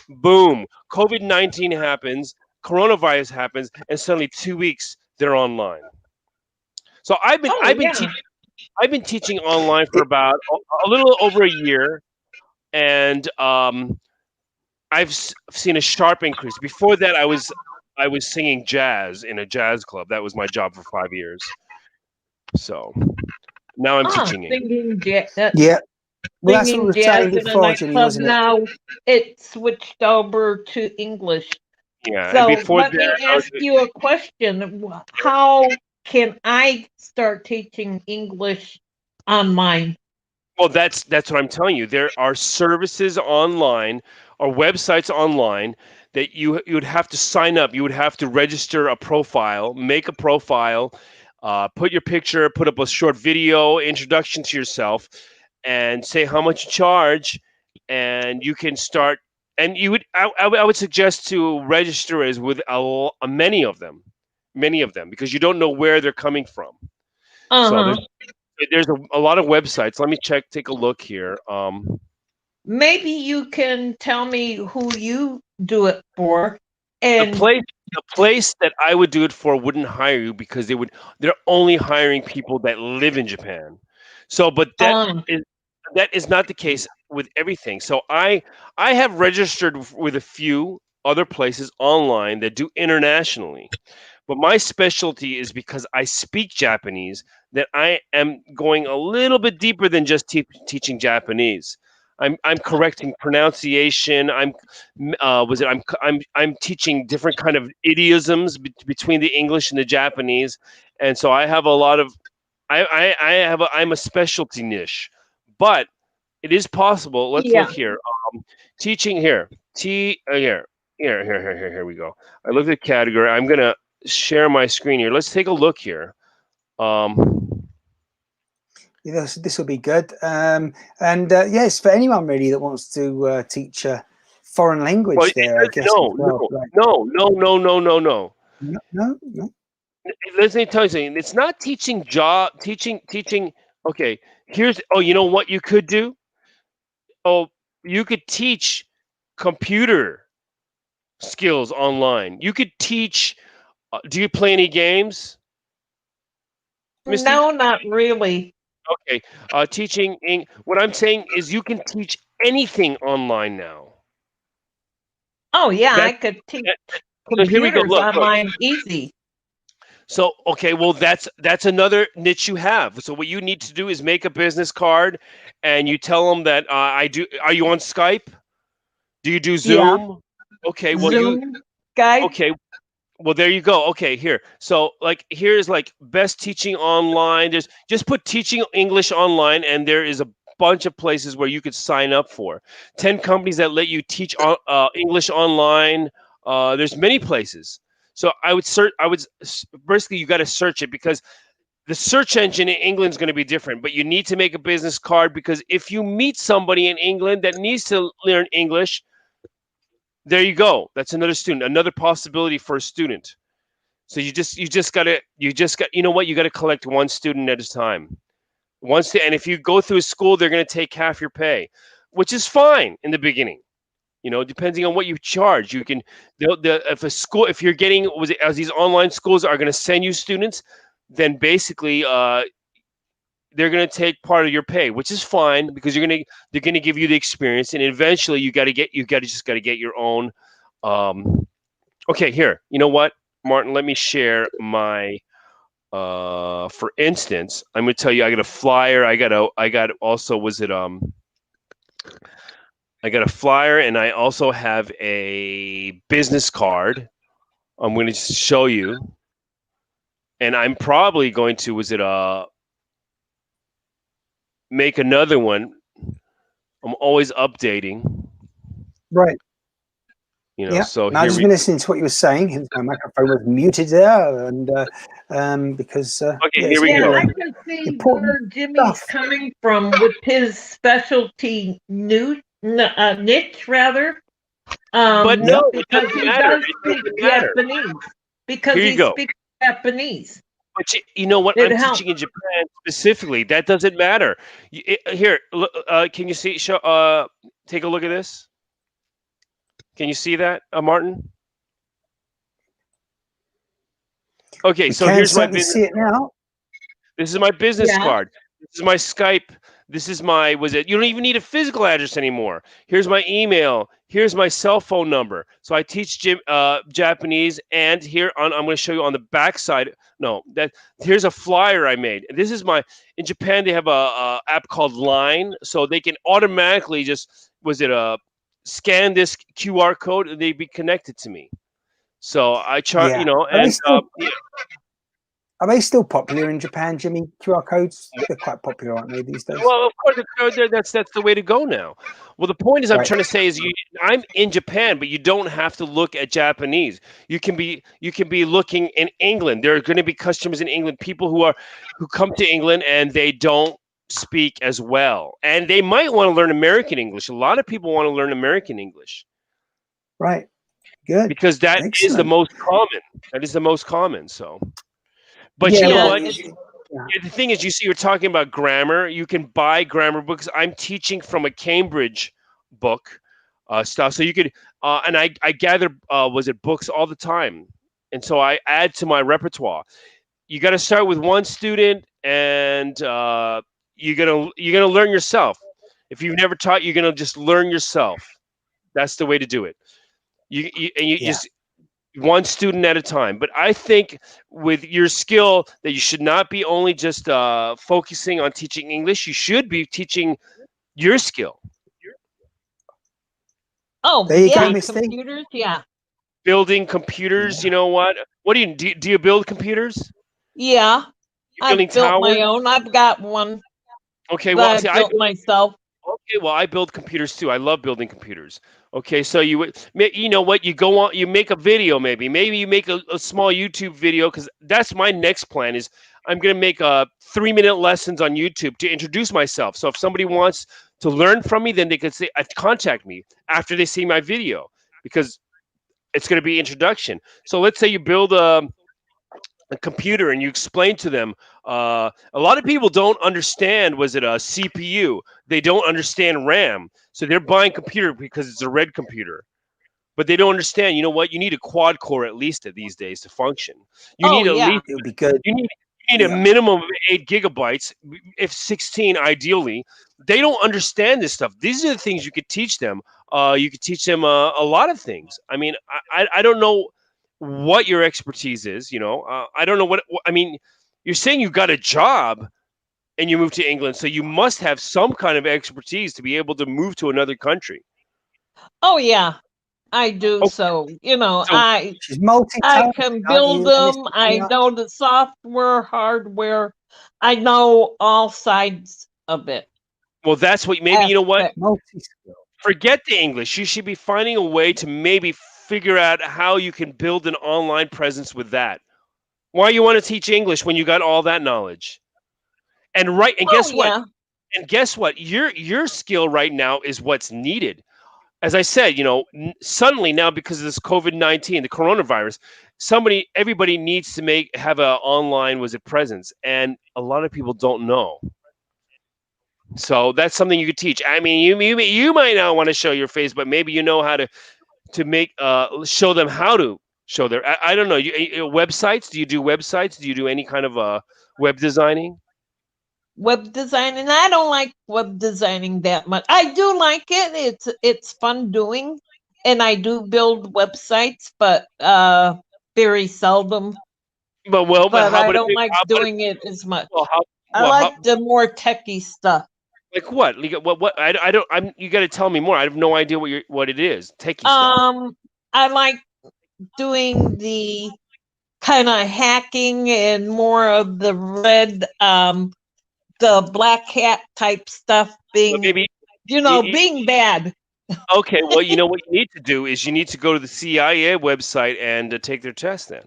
Boom. COVID-19 happens, coronavirus happens, and suddenly 2 weeks they're online. So I've been teaching online for about a little over a year, and I've seen a sharp increase. Before that, I was singing jazz in a jazz club. That was my job for 5 years. So now I'm teaching it. Yeah. Well, that's what we were saying before, Jimmie, wasn't it? Now it switched over to English. Yeah. So let me ask you a question. How can I start teaching English online? Well, that's what I'm telling you. There are services online or websites online that you would have to sign up. You would have to register a profile, make a profile, put your picture, put up a short video, introduction to yourself, and say how much you charge, and you can start. And I would suggest to register as with many of them, because you don't know where they're coming from. So there's a lot of websites. Let me take a look here. Maybe you can tell me who you do it for. And the place that I would do it for wouldn't hire you because they're only hiring people that live in Japan. So, but that is not the case with everything. So I have registered with a few other places online that do internationally. But my specialty is because I speak Japanese, that I am going a little bit deeper than just teaching Japanese. I'm correcting pronunciation. I'm teaching different kind of idioms between the English and the Japanese, and so I have a lot of I'm a specialty niche, but it is possible. Let's look here. Teaching Here we go. I looked at category. I'm gonna share my screen here. Let's take a look here. This will be good. Yes, for anyone really that wants to teach a foreign language there, I guess. No. Let me tell you something. It's not teaching teaching. Okay, you know what you could do? Oh, you could teach computer skills online. You could teach. Do you play any games, Misty? No, not really. Okay, teaching. What I'm saying is, you can teach anything online now. Oh yeah, I could teach computers online easy. So okay, well that's another niche you have. So what you need to do is make a business card, and you tell them that I do. Are you on Skype? Do you do Zoom? Yeah. Okay, well Zoom, Skype. Okay, well there you go. Okay, here. So here's best teaching online. There's just put teaching English online, and there is a bunch of places where you could sign up for. 10 companies that let you teach English online. There's many places. So I would basically you got to search it, because the search engine in England is going to be different, but you need to make a business card, because if you meet somebody in England that needs to learn English, there you go. That's another possibility for a student. So you know what? You got to collect one student at a time. And if you go through a school, they're going to take half your pay, which is fine in the beginning. Depending on what you charge, you can. If you're getting, as these online schools are going to send you students, then basically they're going to take part of your pay, which is fine, because they're going to give you the experience, and eventually you got to get your own. Okay, here. You know what, Martin? Let me share my. For instance, I'm going to tell you, I got a flyer. I got a flyer, and I also have a business card. I'm going to show you, and I'm probably going to make another one. I'm always updating. Right. So I've just been listening to what you were saying. My microphone was muted there, and because here we go. I can see where Jimmie's coming from with his specialty niche, rather. But no, because he does speak Japanese. Because he speaks Japanese. But you know what? I'm teaching in Japan specifically. That doesn't matter. Here, can you see? Take a look at this. Can you see that, Martin? Okay, so here's my business. See it now. This is my business card. This is my Skype. This is my. You don't even need a physical address anymore. Here's my email. Here's my cell phone number. So I teach Japanese, and here I'm going to show you on the back side. Here's a flyer I made. This is in Japan they have a app called Line, so they can automatically just scan this QR code and they'd be connected to me. So I charge, Are they still popular in Japan, Jimmie? QR codes? They're quite popular, aren't they, these days? Well, of course, that's the way to go now. Well, the point is, I'm trying to say is, I'm in Japan, but you don't have to look at Japanese. You can be looking in England. There are going to be customers in England, people who come to England and they don't speak as well, and they might want to learn American English. A lot of people want to learn American English. Right. Good. Because that is the most common. That is the most common. So. But you know what? The thing is, you're talking about grammar. You can buy grammar books. I'm teaching from a Cambridge book stuff. So you could, and I gather, books all the time. And so I add to my repertoire. You got to start with one student, and you're gonna learn yourself. If you've never taught, you're gonna just learn yourself. That's the way to do it. Just one student at a time. But I think with your skill that you should not be only just focusing on teaching English. You should be teaching your skill. Oh, there you go, computers, building computers. You know what? What do you build computers? Yeah, I built my own. I've got one. Okay, well, I built myself. Okay, well, I build computers too. I love building computers. Okay, so you know what? You go on, you make a video, maybe you make a small YouTube video, because that's my next plan. Is I'm gonna make 3-minute lessons on YouTube to introduce myself. So if somebody wants to learn from me, then they can say contact me after they see my video, because it's gonna be introduction. So let's say you build a computer and you explain to them. A lot of people don't understand, was it a CPU? They don't understand RAM, so they're buying computer because it's a red computer, but they don't understand. You know what? You need a quad core at least these days to function. You need at least It'll be good. you need a minimum of 8 gigabytes, if 16 ideally. They don't understand this stuff. These are the things you could teach them. You could teach them a lot of things. I mean, I don't know what your expertise is. I don't know what I mean. You're saying you got a job and you moved to England, so you must have some kind of expertise to be able to move to another country. Oh yeah, I do. Okay. So She's multi. I can build them. I know the software, hardware. I know all sides of it. Well, that's what maybe you know what. Multi-skill. Forget the English. You should be finding a way to maybe figure out how you can build an online presence with that. Why you want to teach English when you got all that knowledge? And guess what? Yeah. And guess what? Your skill right now is what's needed. As I said, suddenly now, because of this COVID-19, the coronavirus, everybody needs to have a online presence, and a lot of people don't know. So that's something you could teach. I mean, you might not want to show your face, but maybe you know how to make show them how to show their. I don't know. Websites? Do you do websites? Do you do any kind of web designing? Web designing. I don't like web designing that much. I do like it. It's fun doing, and I do build websites, but very seldom. But I don't like doing it as much. I like the more techie stuff. Like what? What? I don't. You got to tell me more. I have no idea what it is. Techie stuff. I like doing the kind of hacking and more of the red, the black hat type stuff. Being, being bad. Okay. Well, you know what you need to do is you need to go to the CIA website and take their test. Then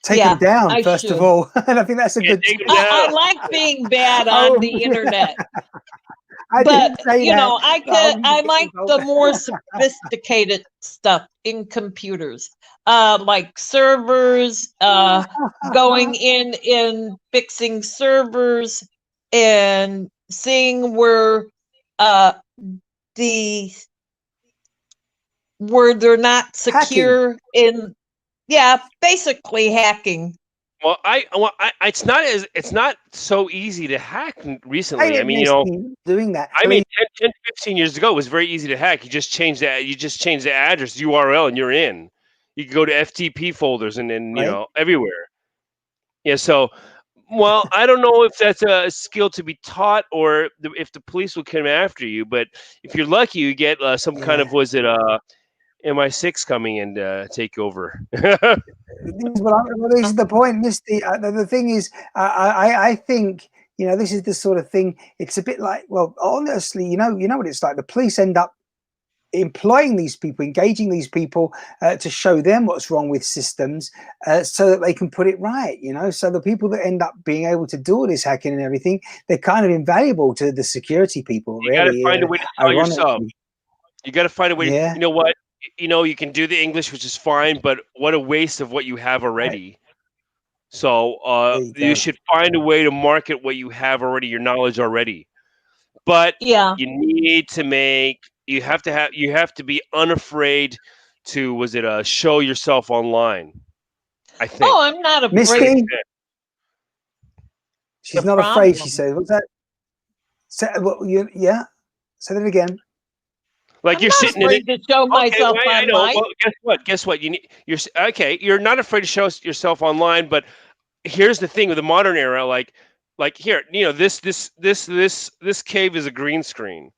take them down first of all, and I think that's a good. I like being bad on the internet. I like the more sophisticated stuff in computers, like servers, going in and fixing servers and seeing where they're not secure in. Yeah, basically hacking. Well, it's not so easy to hack recently. I mean, doing that. I mean, 10, 15 years ago, it was very easy to hack. You just change the address, URL, and you're in. You can go to FTP folders and everywhere. Yeah. So, well, I don't know if that's a skill to be taught or if the police will come after you. But if you're lucky, you get some kind of MI6 coming and take over. This is the point, Misty. The thing is, I think this is the sort of thing. It's a bit like, well, honestly, you know what it's like. The police end up employing these people, engaging these people to show them what's wrong with systems, so that they can put it right. So the people that end up being able to do all this hacking and everything, they're kind of invaluable to the security people. You got to find a way to tell yourself. You got to find a way. Yeah. You know what? You can do the English, which is fine, but what a waste of what you have already. Right. So you should find a way to market what you have already, your knowledge already. But you need to you have to be unafraid to show yourself online. I think. Oh, I'm not afraid. Misty? She's not afraid, she said. What's that? Say that again. Like you're sitting in it. To show myself I know. Well, guess what? You're not afraid to show yourself online, but here's the thing with the modern era. Like here, this cave is a green screen.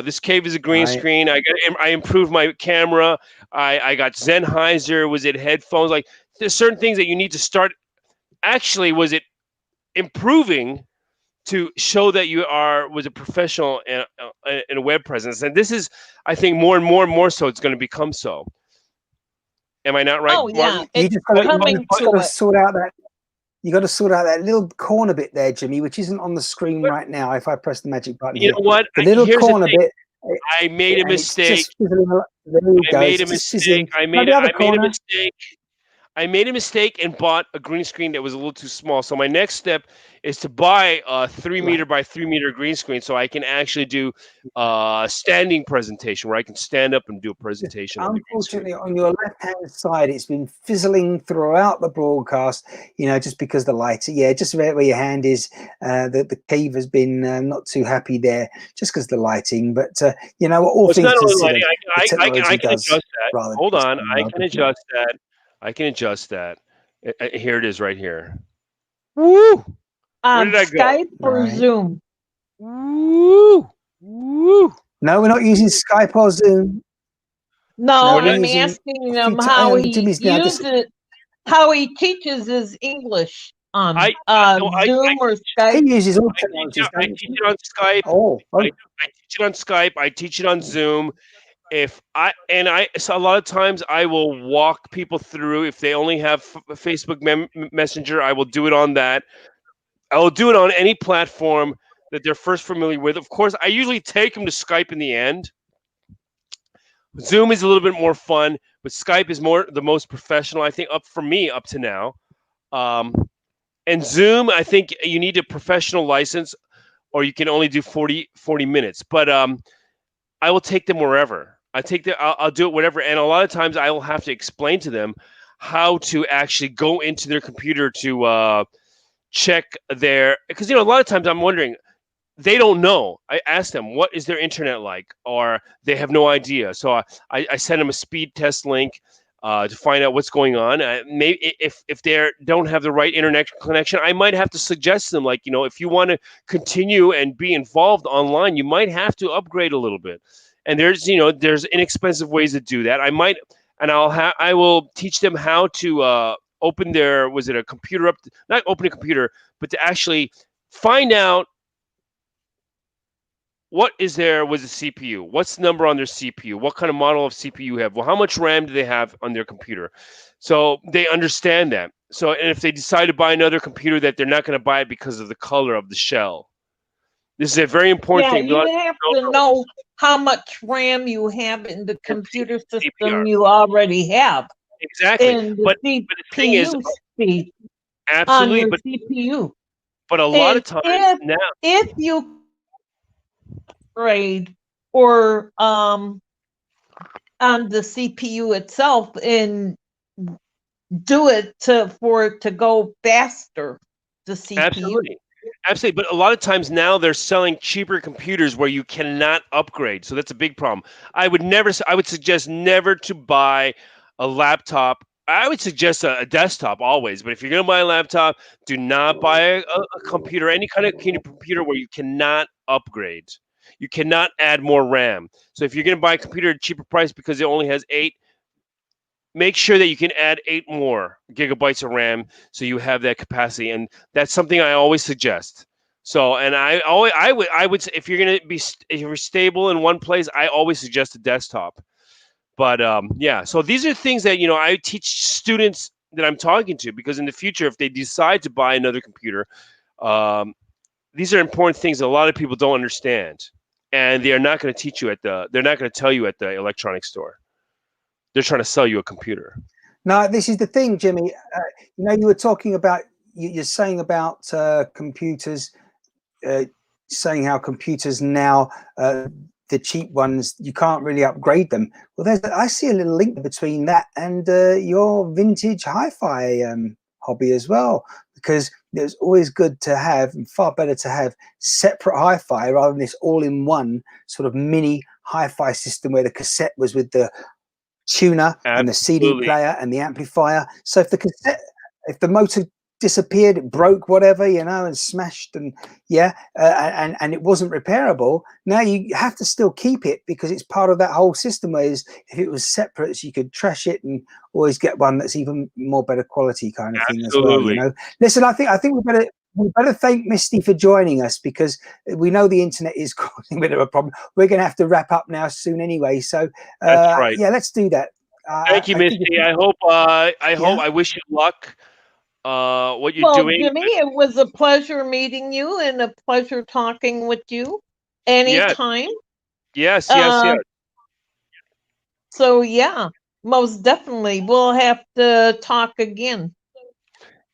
This cave is a green screen. I improved my camera. I got Sennheiser. Headphones? Like there's certain things that you need to start. Actually, improving to show that you was a professional in a web presence. And this is, I think, more and more so it's going to become so. Am I not right, Martin? Yeah, it's coming to it. Sort out that. You got to sort out that little corner bit there, Jimmie, which isn't on the screen right now. If I press the magic button, you know what? The little corner bit. I made a mistake. I made a mistake. I made a mistake. I made a mistake and bought a green screen that was a little too small. So my next step is to buy a 3 meter by 3 meter green screen so I can actually do a standing presentation where I can stand up and do a presentation. Unfortunately, on your left-hand side, it's been fizzling throughout the broadcast, just because the light. Yeah, just where your hand is, the cave has been not too happy there, just because the lighting. But, all things considered, I can adjust that. Hold on, I can adjust that. I can adjust that. Here it is right here. Woo! Where did I go? Skype or Zoom? Woo! Woo! No, we're not using Skype or Zoom. No, I'm asking him how he uses it, how he teaches his English on Zoom or Skype. He uses all technologies. I teach it on Skype. I teach it on Skype. I teach it on Zoom. So a lot of times I will walk people through. If they only have Facebook Messenger, I will do it on that. I will do it on any platform that they're first familiar with. Of course, I usually take them to Skype in the end. Zoom is a little bit more fun, but Skype is the most professional, I think, up to now. And Zoom, I think you need a professional license, or you can only do 40 minutes. But I will take them wherever. I'll do it whatever. And a lot of times I will have to explain to them how to actually go into their computer to check because, a lot of times I'm wondering, they don't know. I ask them, what is their internet like? Or they have no idea. So I send them a speed test link to find out what's going on. Maybe if they don't have the right internet connection, I might have to suggest to them, like, if you want to continue and be involved online, you might have to upgrade a little bit. And there's inexpensive ways to do that. I will teach them how to open a computer up, not open a computer, but to actually find out what was the CPU, what's the number on their CPU, what kind of model of CPU you have, well, how much RAM do they have on their computer, so they understand that. So, and if they decide to buy another computer, that they're not going to buy it because of the color of the shell. This is a very important thing. You have to know how much RAM you have in the computer system you already have. Exactly. But the thing is, speed absolutely, on your CPU. But a lot of times now, if you upgrade or on the CPU itself and do it for it to go faster, the CPU. Absolutely, but a lot of times now they're selling cheaper computers where you cannot upgrade, so that's a big problem. I would suggest never to buy a laptop. I would suggest a desktop always, but if you're going to buy a laptop, do not buy a computer, any kind of computer where you cannot upgrade. You cannot add more RAM. So if you're going to buy a computer at a cheaper price because it only has 8, make sure that you can add 8 more gigabytes of RAM so you have that capacity, and that's something I always suggest. So, and I would say if you're stable in one place, I always suggest a desktop. But so these are things that I teach students that I'm talking to, because in the future, if they decide to buy another computer, these are important things that a lot of people don't understand, and they are not going to teach you they're not going to tell you at the electronics store. They're trying to sell you a computer. No, this is the thing, Jimmie. You were talking about, you're saying about computers, saying how computers now, the cheap ones, you can't really upgrade them. Well, I see a little link between that and your vintage hi-fi hobby as well, because it's always good to have, and far better to have, separate hi-fi rather than this all-in-one sort of mini hi-fi system where the cassette was with the tuner and the CD player and the amplifier. So if the motor disappeared, it broke, whatever, and smashed, and and it wasn't repairable, now you have to still keep it because it's part of that whole system. Whereas if it was separate, so you could trash it and always get one that's even more better quality kind of thing as well. Listen, I think we better thank Misty for joining us, because we know the internet is causing a bit of a problem. We're going to have to wrap up now soon anyway. So that's right. yeah, let's do that. Thank you, Misty. I hope I wish you luck. What you're doing. Jimmie, it was a pleasure meeting you and a pleasure talking with you anytime. Yes. So yeah, most definitely we'll have to talk again.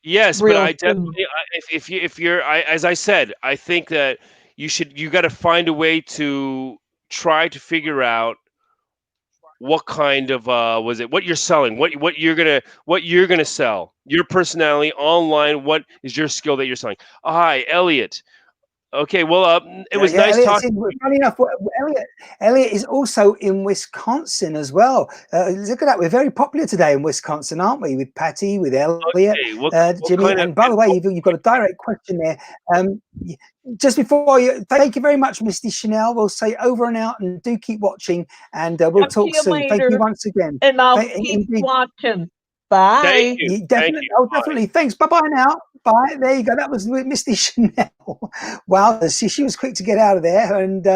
Yes, but I definitely, if you're, as I said, I think that you got to find a way to try to figure out what kind of what you're selling, what you're gonna sell, your personality online. What is your skill that you're selling? Hi, Elliot. Okay, well, it was nice talking. Funny enough, Elliot is also in Wisconsin as well. Look at that, we're very popular today in Wisconsin, aren't we? With Patty, with Elliot, Jimmie, and by the way, you've got a direct question there. Just before you, thank you very much, Misty Chanel. We'll say over and out, and do keep watching, and we'll talk soon. Later. Thank you once again. And I'll keep watching. Bye. Thank you. Definitely. Oh, definitely. Thanks. Bye-bye now. Bye. There you go. That was Misty Chanel. Wow. She was quick to get out of there. And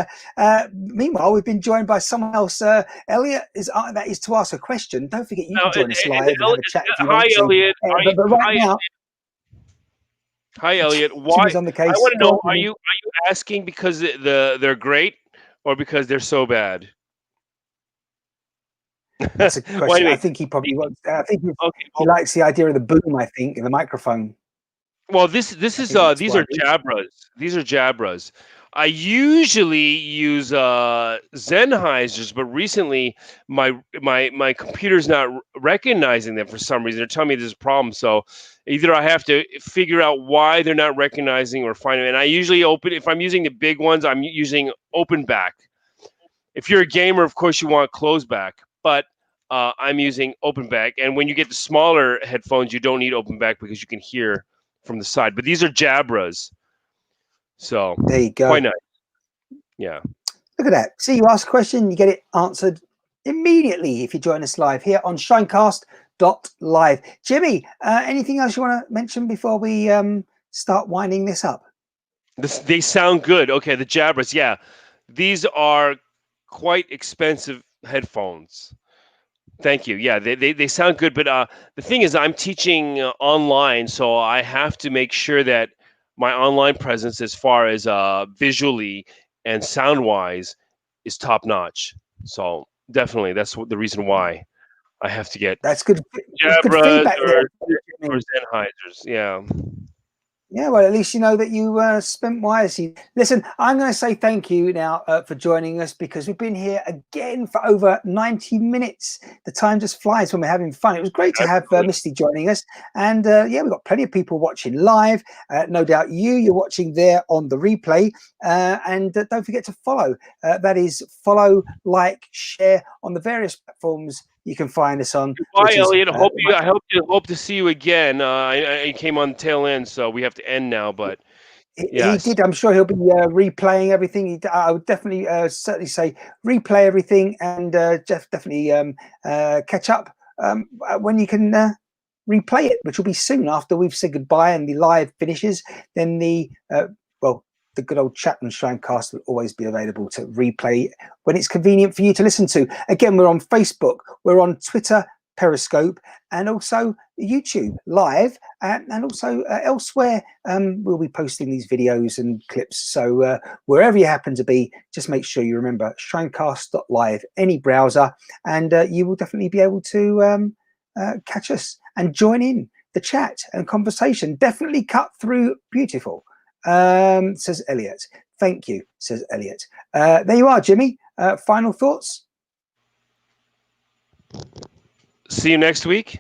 meanwhile, we've been joined by someone else. Elliot that is to ask a question. Don't forget, you can join us live and have a chat if you want to. Elliot. Hi, Elliot. Why? On the case. I want to know: Are you asking because they're great, or because they're so bad? That's a question. I think he probably wants. I think he likes the idea of the boom. I think in the microphone. Well, these are Jabras. These are Jabras. I usually use Sennheisers, but recently my computer's not recognizing them for some reason. They're telling me there's a problem. So either I have to figure out why they're not recognizing or find them. And I usually if I'm using the big ones, I'm using open back. If you're a gamer, of course, you want closed back. But I'm using open back, and when you get the smaller headphones, you don't need open back because you can hear from the side. But these are Jabras, so there you go. Quite nice. Yeah. Look at that. See, you ask a question, you get it answered immediately if you join us live here on ShineCast.live. Jimmie, anything else you want to mention before we start winding this up? They sound good. Okay, the Jabras. Yeah, these are quite expensive headphones. Thank you. Yeah, they sound good, but the thing is, I'm teaching online, so I have to make sure that my online presence, as far as visually and sound wise, is top notch. So definitely, that's the reason why I have to get good Jabras or Sennheisers. Yeah. Yeah, well, at least you know that you spent wisely. Listen, I'm going to say thank you now for joining us, because we've been here again for over 90 minutes. The time just flies when we're having fun. It was great to have Misty joining us. And yeah, we've got plenty of people watching live. No doubt you're watching there on the replay. And don't forget to follow. That is follow, like, share on the various platforms you can find us on. Bye, Elliot. I hope to see you again. I came on the tail end, so we have to end now. But yes. He did. I'm sure he'll be replaying everything. I would definitely certainly say replay everything, and definitely catch up when you can replay it, which will be soon after we've said goodbye and the live finishes. Then the good old chat on ShineCast will always be available to replay when it's convenient for you to listen to. Again, we're on Facebook, we're on Twitter, Periscope, and also YouTube live, and also elsewhere. We'll be posting these videos and clips. So wherever you happen to be, just make sure you remember ShineCast.live, any browser, and you will definitely be able to catch us and join in the chat and conversation. Definitely cut through beautiful. Says Elliot. Thank you, says Elliot. There you are, Jimmie. Final thoughts? See you next week.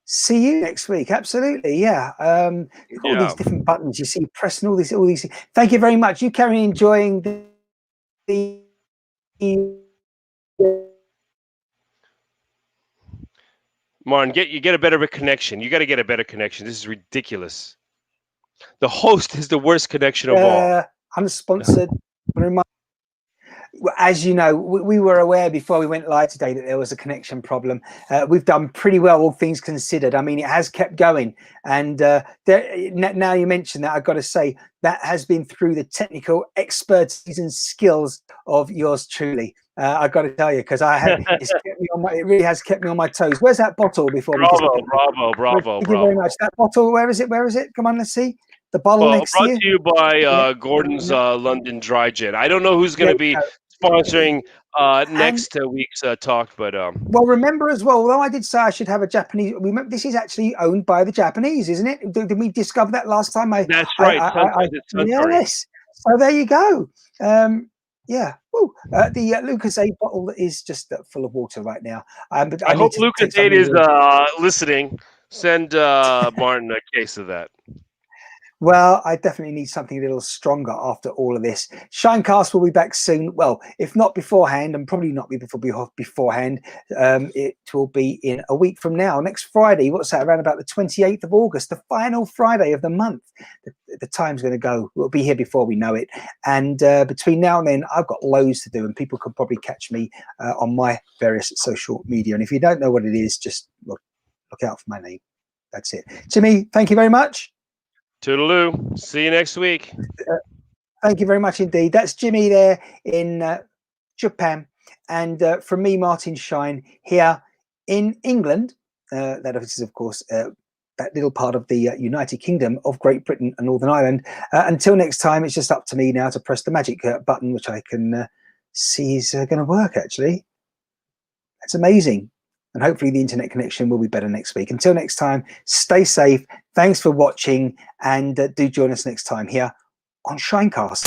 See you next week. Absolutely, yeah. All these different buttons you see, pressing all these. Thank you very much. You carry enjoying the Martin, you get a better connection. You got to get a better connection. This is ridiculous. The host is the worst connection of all. Unsponsored. as you know, we were aware before we went live today that there was a connection problem. We've done pretty well, all things considered. I mean, it has kept going. And now you mentioned that, I've got to say, that has been through the technical expertise and skills of yours truly. I've got to tell you, because it really has kept me on my toes. Where's that bottle before Bravo, we just... bravo. Thank you very much. That bottle, where is it? Come on, let's see. The bottle next brought to to you by Gordon's London Dry Gin. I don't know who's going to be sponsoring next week's talk, but well, remember as well, although I did say I should have a Japanese, remember this is actually owned by the Japanese, isn't it? Did we discover that last time? That's right. Yes. So there you go. Yeah. The Lucas 8 bottle is just full of water right now. But I hope Lucas 8 is listening. Send Martin a case of that. Well, I definitely need something a little stronger after all of this. ShineCast will be back soon. Well, if not beforehand, and probably not beforehand, it will be in a week from now, next Friday. What's that? Around about the 28th of August, the final Friday of the month. The time's going to go. We'll be here before we know it. And between now and then, I've got loads to do, and people can probably catch me on my various social media. And if you don't know what it is, just look out for my name. That's it. Jimmie, thank you very much. Toodaloo. See you next week. Thank you very much indeed. That's Jimmie there in Japan. And from me, Martin Shine, here in England. That is, of course, that little part of the United Kingdom of Great Britain and Northern Ireland. Until next time, it's just up to me now to press the magic button, which I can see is going to work, actually. That's amazing. And hopefully the internet connection will be better next week. Until next time, stay safe. Thanks for watching. And do join us next time here on ShineCast.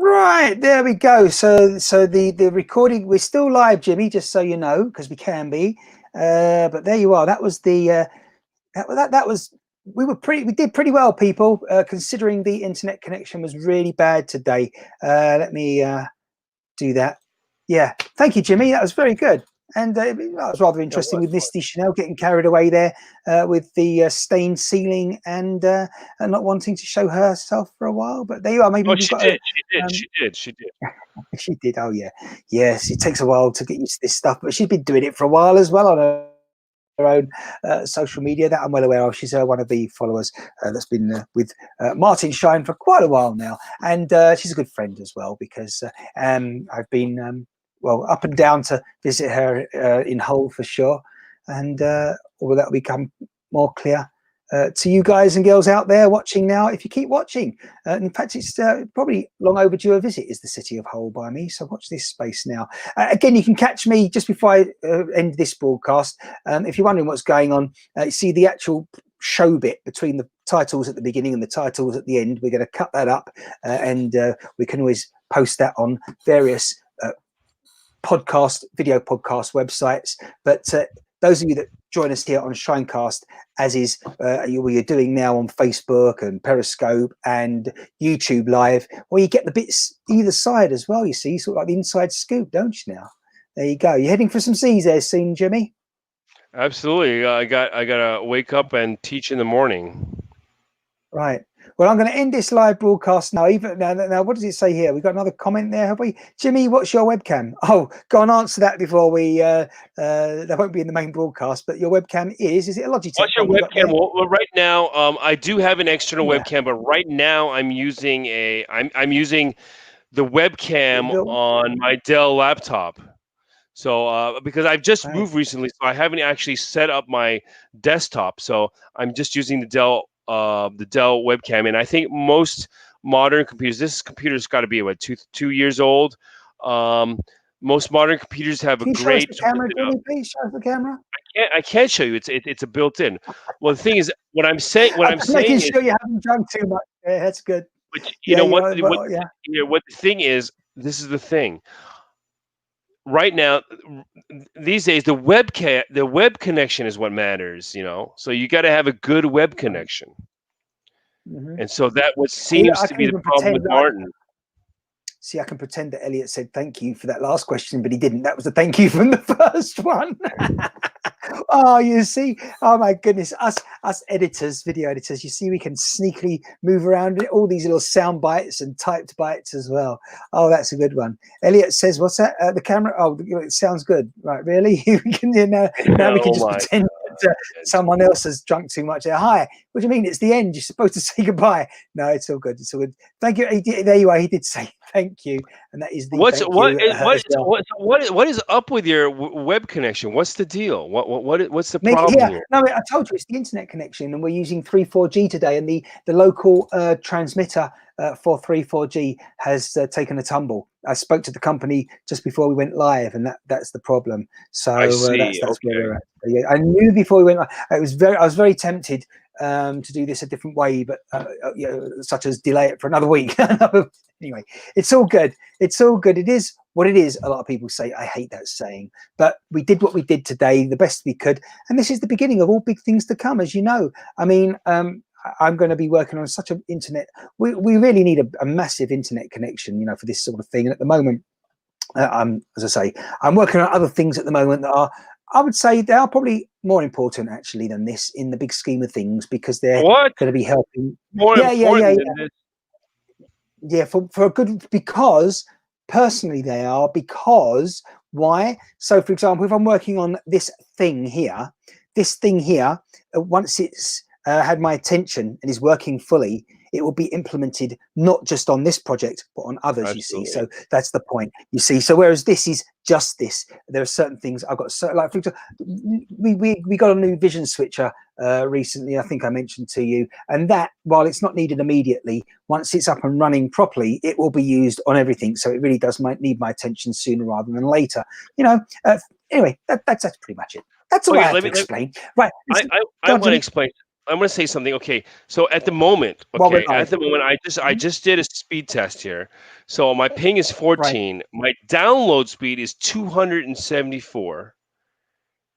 Right, there we go. So the recording, we're still live, Jimmie, just so you know, because we can be. But there you are. That was the that was we did pretty well, people, considering the internet connection was really bad today. Let me do that. Yeah, thank you, Jimmie. That was very good. And that was rather interesting with Misty Chanel getting carried away there with the stained ceiling and not wanting to show herself for a while. But there you are. Maybe she did. She did. Oh, yeah. Yes, it takes a while to get used to this stuff. But she's been doing it for a while as well on her own social media. That I'm well aware of. She's one of the followers that's been with Martin Shine for quite a while now. And she's a good friend as well, because I've been... well, up and down to visit her in Hull for sure. And all that will become more clear to you guys and girls out there watching now, if you keep watching. In fact, it's probably long overdue a visit, is the city of Hull by me. So watch this space now. Again, you can catch me just before I end this broadcast. If you're wondering what's going on, you see the actual show bit between the titles at the beginning and the titles at the end. We're going to cut that up and we can always post that on various video podcast websites. But those of you that join us here on ShineCast, as is you're doing now on Facebook and Periscope and YouTube Live, well, you get the bits either side as well, you see, sort of like the inside scoop, don't you now? There you go. You're heading for some C's there soon, Jimmie? Absolutely. I gotta wake up and teach in the morning. Right. Well, I'm going to end this live broadcast now. Now, what does it say here? We've got another comment there, have we? Jimmie, what's your webcam? Oh, go and answer that before we... that won't be in the main broadcast, but your webcam is it a Logitech? What's your webcam? Well, right now, I do have an external webcam, but right now I'm using I'm using the webcam on my Dell laptop. So because I've just moved recently, so I haven't actually set up my desktop. So I'm just using the Dell webcam, and I think most modern computers, this computer's got to be what, two years old. Most modern computers have a great. Show us the camera, please. Show us the camera. I can't show you. It's a built-in. Well, the thing is, what I'm saying making sure you haven't drunk too much. Yeah, that's good. But you know what? What the thing is, this is the thing. Right now, these days, the web connection is what matters. So you got to have a good web connection, and so that what seems to be the problem with Martin. See, I can pretend that Elliot said thank you for that last question, but he didn't. That was the thank you from the first one. Oh, you see, oh my goodness, us editors, video editors, you see, we can sneakily move around all these little sound bites and typed bites as well. Oh, that's a good one. Elliot says, "What's that? The camera? Oh, it sounds good, right? Really? We can now we can just pretend that someone else has drunk too much. Hi, what do you mean? It's the end. You're supposed to say goodbye. No, it's all good. It's all good. Thank you. There you are. He did say thank you, and that is the what is up with your web connection? What's the deal? What's the problem here? No, I told you it's the internet connection, and we're using 3.4G today, and the local transmitter for 3.4G has taken a tumble. I spoke to the company just before we went live, and that's the problem. So that's where we're at. Yeah, I knew before we went live. I was very tempted to do this a different way, but such as delay it for another week. Anyway, it's all good. It's all good. It is what it is. A lot of people say, I hate that saying, but we did what we did today, the best we could. And this is the beginning of all big things to come, as you know. I mean, I'm going to be working on such an internet. We really need a massive internet connection, for this sort of thing. And at the moment, as I say, I'm working on other things at the moment that are, I would say, they are probably more important actually than this in the big scheme of things, because they're going to be helping. Yeah, for a good, because personally they are, because why? So for example, if I'm working on this thing here, once it's had my attention and is working fully, it will be implemented not just on this project but on others. Absolutely. You see, so that's the point, you see. So whereas this is just this, there are certain things I've got, so like for example, we got a new vision switcher recently, I think I mentioned to you, and that, while it's not needed immediately, once it's up and running properly, it will be used on everything. So it really does need my attention sooner rather than later, anyway, that's pretty much it. That's all I have to explain. Right, I want to explain. I'm going to say something. Okay, so at the moment, I just did a speed test here. So my ping is 14. Right. My download speed is 274,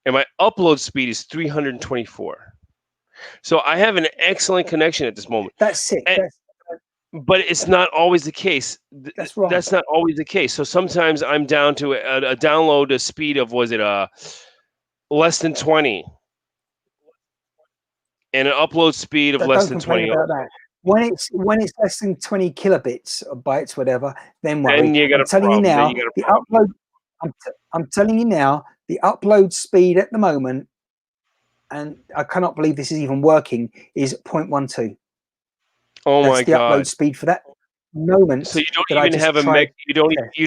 and my upload speed is 324. So I have an excellent connection at this moment. That's sick. But it's not always the case. That's wrong. That's not always the case. So sometimes I'm down to a download speed of less than 20. And an upload speed of less than 20. About that. When it's less than 20 kilobits or bytes, whatever, then worry. I'm telling you now, the upload speed at the moment, and I cannot believe this is even working, is 0.12. Oh That's my the God! Upload speed for that moment. So you don't even have you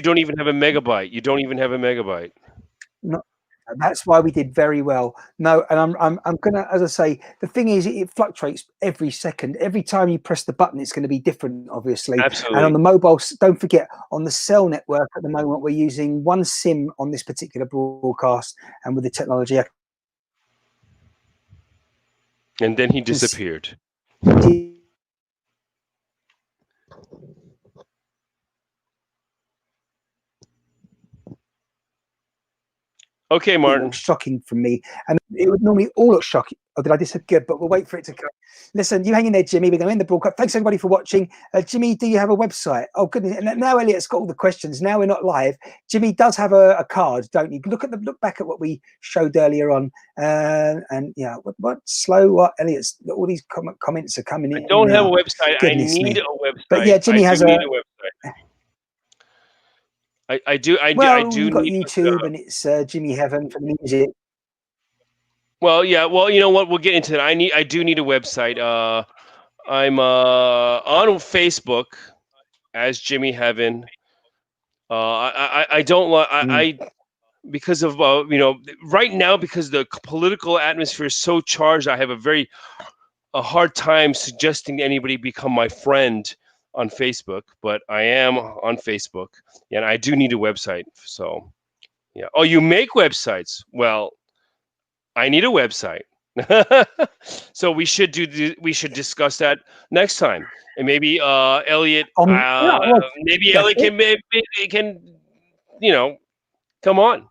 don't even have a megabyte. You don't even have a megabyte. No. That's why we did very well. No, and I'm gonna, as I say, the thing is, it fluctuates every second. Every time you press the button, it's going to be different, obviously. Absolutely. And on the mobile, don't forget, on the cell network at the moment, we're using one SIM on this particular broadcast, and with the technology. And then he disappeared. Okay, Martin. Shocking for me, and it would normally all look shocking. Oh, did I just say good? But we'll wait for it to come. Listen, you hang in there, Jimmie. We're going to end the broadcast. Thanks everybody for watching. Jimmie, do you have a website? Oh goodness! And now Elliot's got all the questions. Now we're not live. Jimmie does have a card, don't you? Look back at what we showed earlier on, and yeah, what Elliot's all these comments are coming in. I don't have a website. Goodness, I need a website. But yeah, Jimmie has a website. I do. You've got YouTube, and it's Jimmie Heaven for the music. Well, yeah. Well, you know what? We'll get into that. I do need a website. I'm on Facebook as Jimmie Heaven. I don't like because of right now, because the political atmosphere is so charged. I have a hard time suggesting anybody become my friend on Facebook, but I am on Facebook, and I do need a website. So, yeah. Oh, you make websites? Well, I need a website. So we should discuss that next time, and maybe Elliot, maybe Elliot can come on.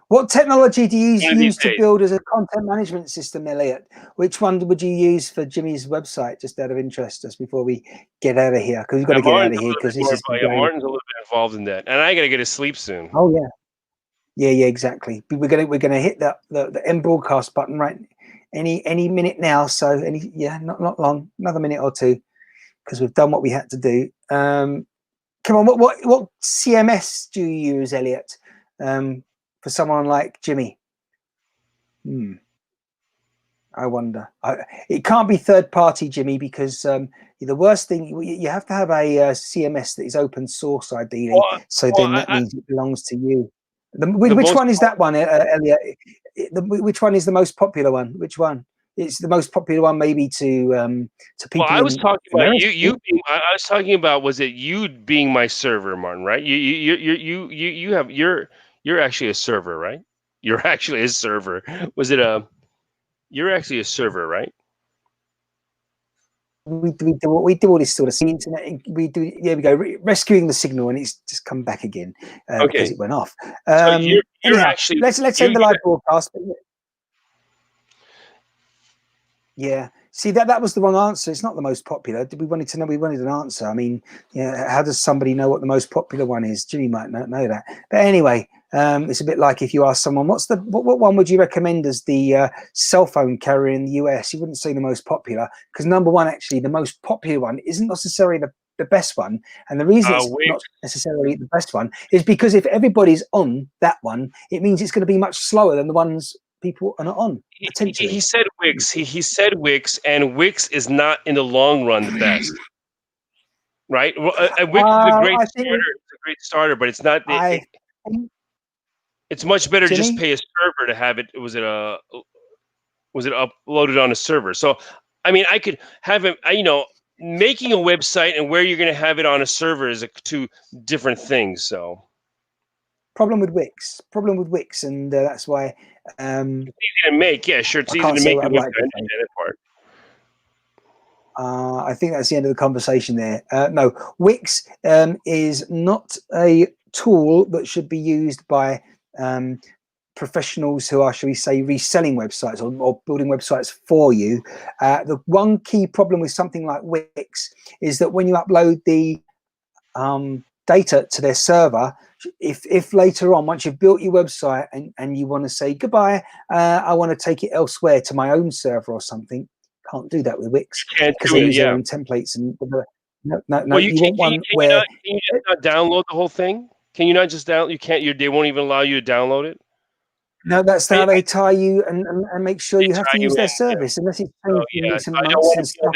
What technology do you use to build as a content management system, Elliot? Which one would you use for Jimmie's website, just out of interest, just before we get out of here? Because we've got to get out of here, because this is Martin's a little bit involved in that, and I got to get to sleep soon. Oh yeah, exactly. We're gonna hit the end broadcast button right any minute now. So not long, another minute or two, because we've done what we had to do. Come on, what CMS do you use, Elliot? For someone like Jimmie? I wonder. It can't be third party, Jimmie, because the worst thing, you have to have a CMS that is open source, ideally. Then that means it belongs to you. Which one is that one, Elliot? Which one is the most popular one? Which one? It's the most popular one, maybe to people. Well, I was talking about you. I was talking about, was it you being my server, Martin? Right? You're actually a server, right? You're actually a server. You're actually a server, right? We do all this sort of thing. Internet. We do. Yeah, we go rescuing the signal, and it's just come back again because it went off. So you're actually. Let's end the live broadcast. Yeah. See, that was the wrong answer. It's not the most popular. We wanted an answer. I mean, how does somebody know what the most popular one is? Jimmie might not know that. But anyway, it's a bit like if you ask someone, what one would you recommend as the cell phone carrier in the US? You wouldn't say the most popular, because number one, actually, the most popular one isn't necessarily the best one. And the reason it's not necessarily the best one is because if everybody's on that one, it means it's going to be much slower than the ones people are not on. Potentially. He said Wix. He said Wix, and Wix is not in the long run the best, right? Well, Wix is a great starter. It's a great starter, but it's not. It's much better to just pay a server to have it. Was it uploaded on a server? So, I mean, I could have it. Making a website and where you're going to have it on a server is two different things. So. Problem with Wix, and that's why it's easy to make. Yeah, sure, it's easy to make. I think that's the end of the conversation there. No, Wix is not a tool that should be used by professionals who are, shall we say, reselling websites or building websites for you. The one key problem with something like Wix is that when you upload the data to their server, if later on, once you've built your website and you want to say goodbye, I want to take it elsewhere to my own server or something, can't do that with Wix because they use their own templates. And no, well, you want one where can you just not download the whole thing? Can you not just download? You can't. They won't even allow you to download it. No, that's how they tie you and make sure you have to use their service, unless it's weeks and months and stuff.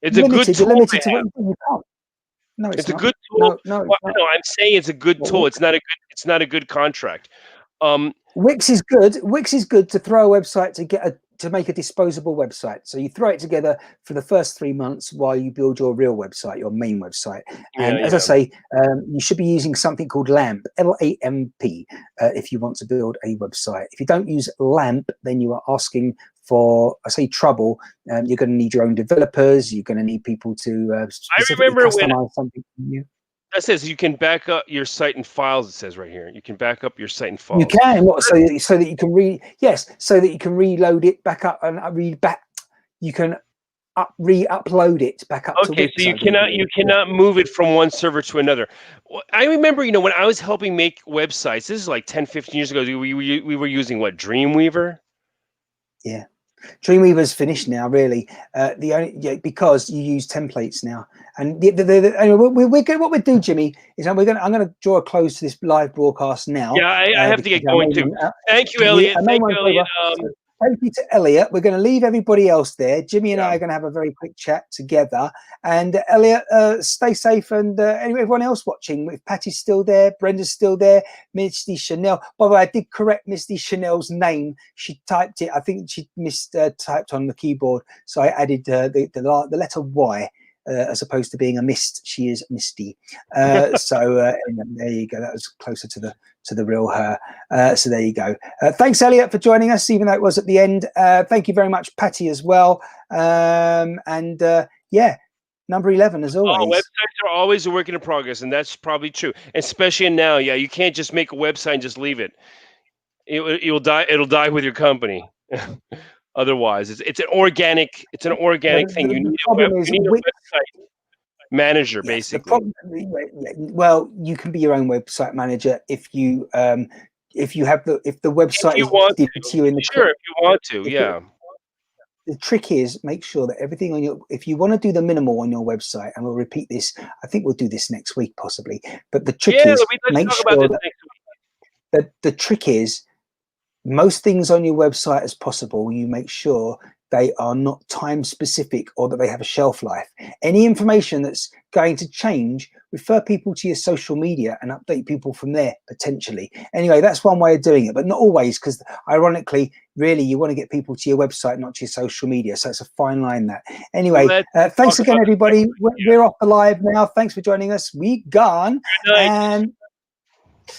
It's a good tool. Limited to what you can't. No, it's a good tool. No, I'm saying it's a good tool. It's not a good contract. Wix is good. Wix is good to throw a website to make a disposable website. So you throw it together for the first 3 months while you build your real website, your main website. And as I say, you should be using something called LAMP, LAMP, if you want to build a website. If you don't use LAMP, then you are asking for, I say, trouble. You're going to need your own developers. You're going to need people to specifically customize something for you. That says you can back up your site and files. It says right here, you can back up your site and files. You can, so that you can so that you can reload it back up and you can re-upload it back up. Okay, so you cannot move it from one server to another. I remember, when I was helping make websites, this is like 10, 15 years ago. We were using what, Dreamweaver? Yeah. Dreamweaver's finished now, really. Because you use templates now, and what we do, Jimmie, is I'm going to draw a close to this live broadcast now. Yeah, I have to get going too. Thank you, Elliot. Thank you, Elliot. Thank you to Elliot. We're going to leave everybody else there. Jimmie and I are going to have a very quick chat together. And Elliot, stay safe. And everyone else watching, if Patty's still there, Brenda's still there, Misty Chanel. By the way, I did correct Misty Chanel's name. She typed it. I think she typed on the keyboard. So I added the letter Y as opposed to being a mist, she is misty. So there you go. That was closer to the real her. So there you go. Thanks, Elliot, for joining us, even though it was at the end. Thank you very much, Patty, as well. Yeah, number 11 as always. Oh, websites are always a work in progress, and that's probably true, especially now. Yeah, you can't just make a website and just leave it. It'll die. It'll die with your company. Otherwise, it's an organic thing. You need a website manager, basically. Well, you can be your own website manager if you have the website is given to you in the if you want to, yeah. The trick is make sure that everything on if you want to do the minimal on your website, and we'll repeat this, I think we'll do this next week possibly, but the trick is make sure that the trick is most things on your website as possible, you make sure they are not time specific or that they have a shelf life. Any information that's going to change, refer people to your social media and update people from there potentially. Anyway, that's one way of doing it, but not always, because ironically, really, you want to get people to your website, not to your social media. So it's a fine line that. Anyway, thanks again, everybody. We're off the live now. Thanks for joining us. We gone. And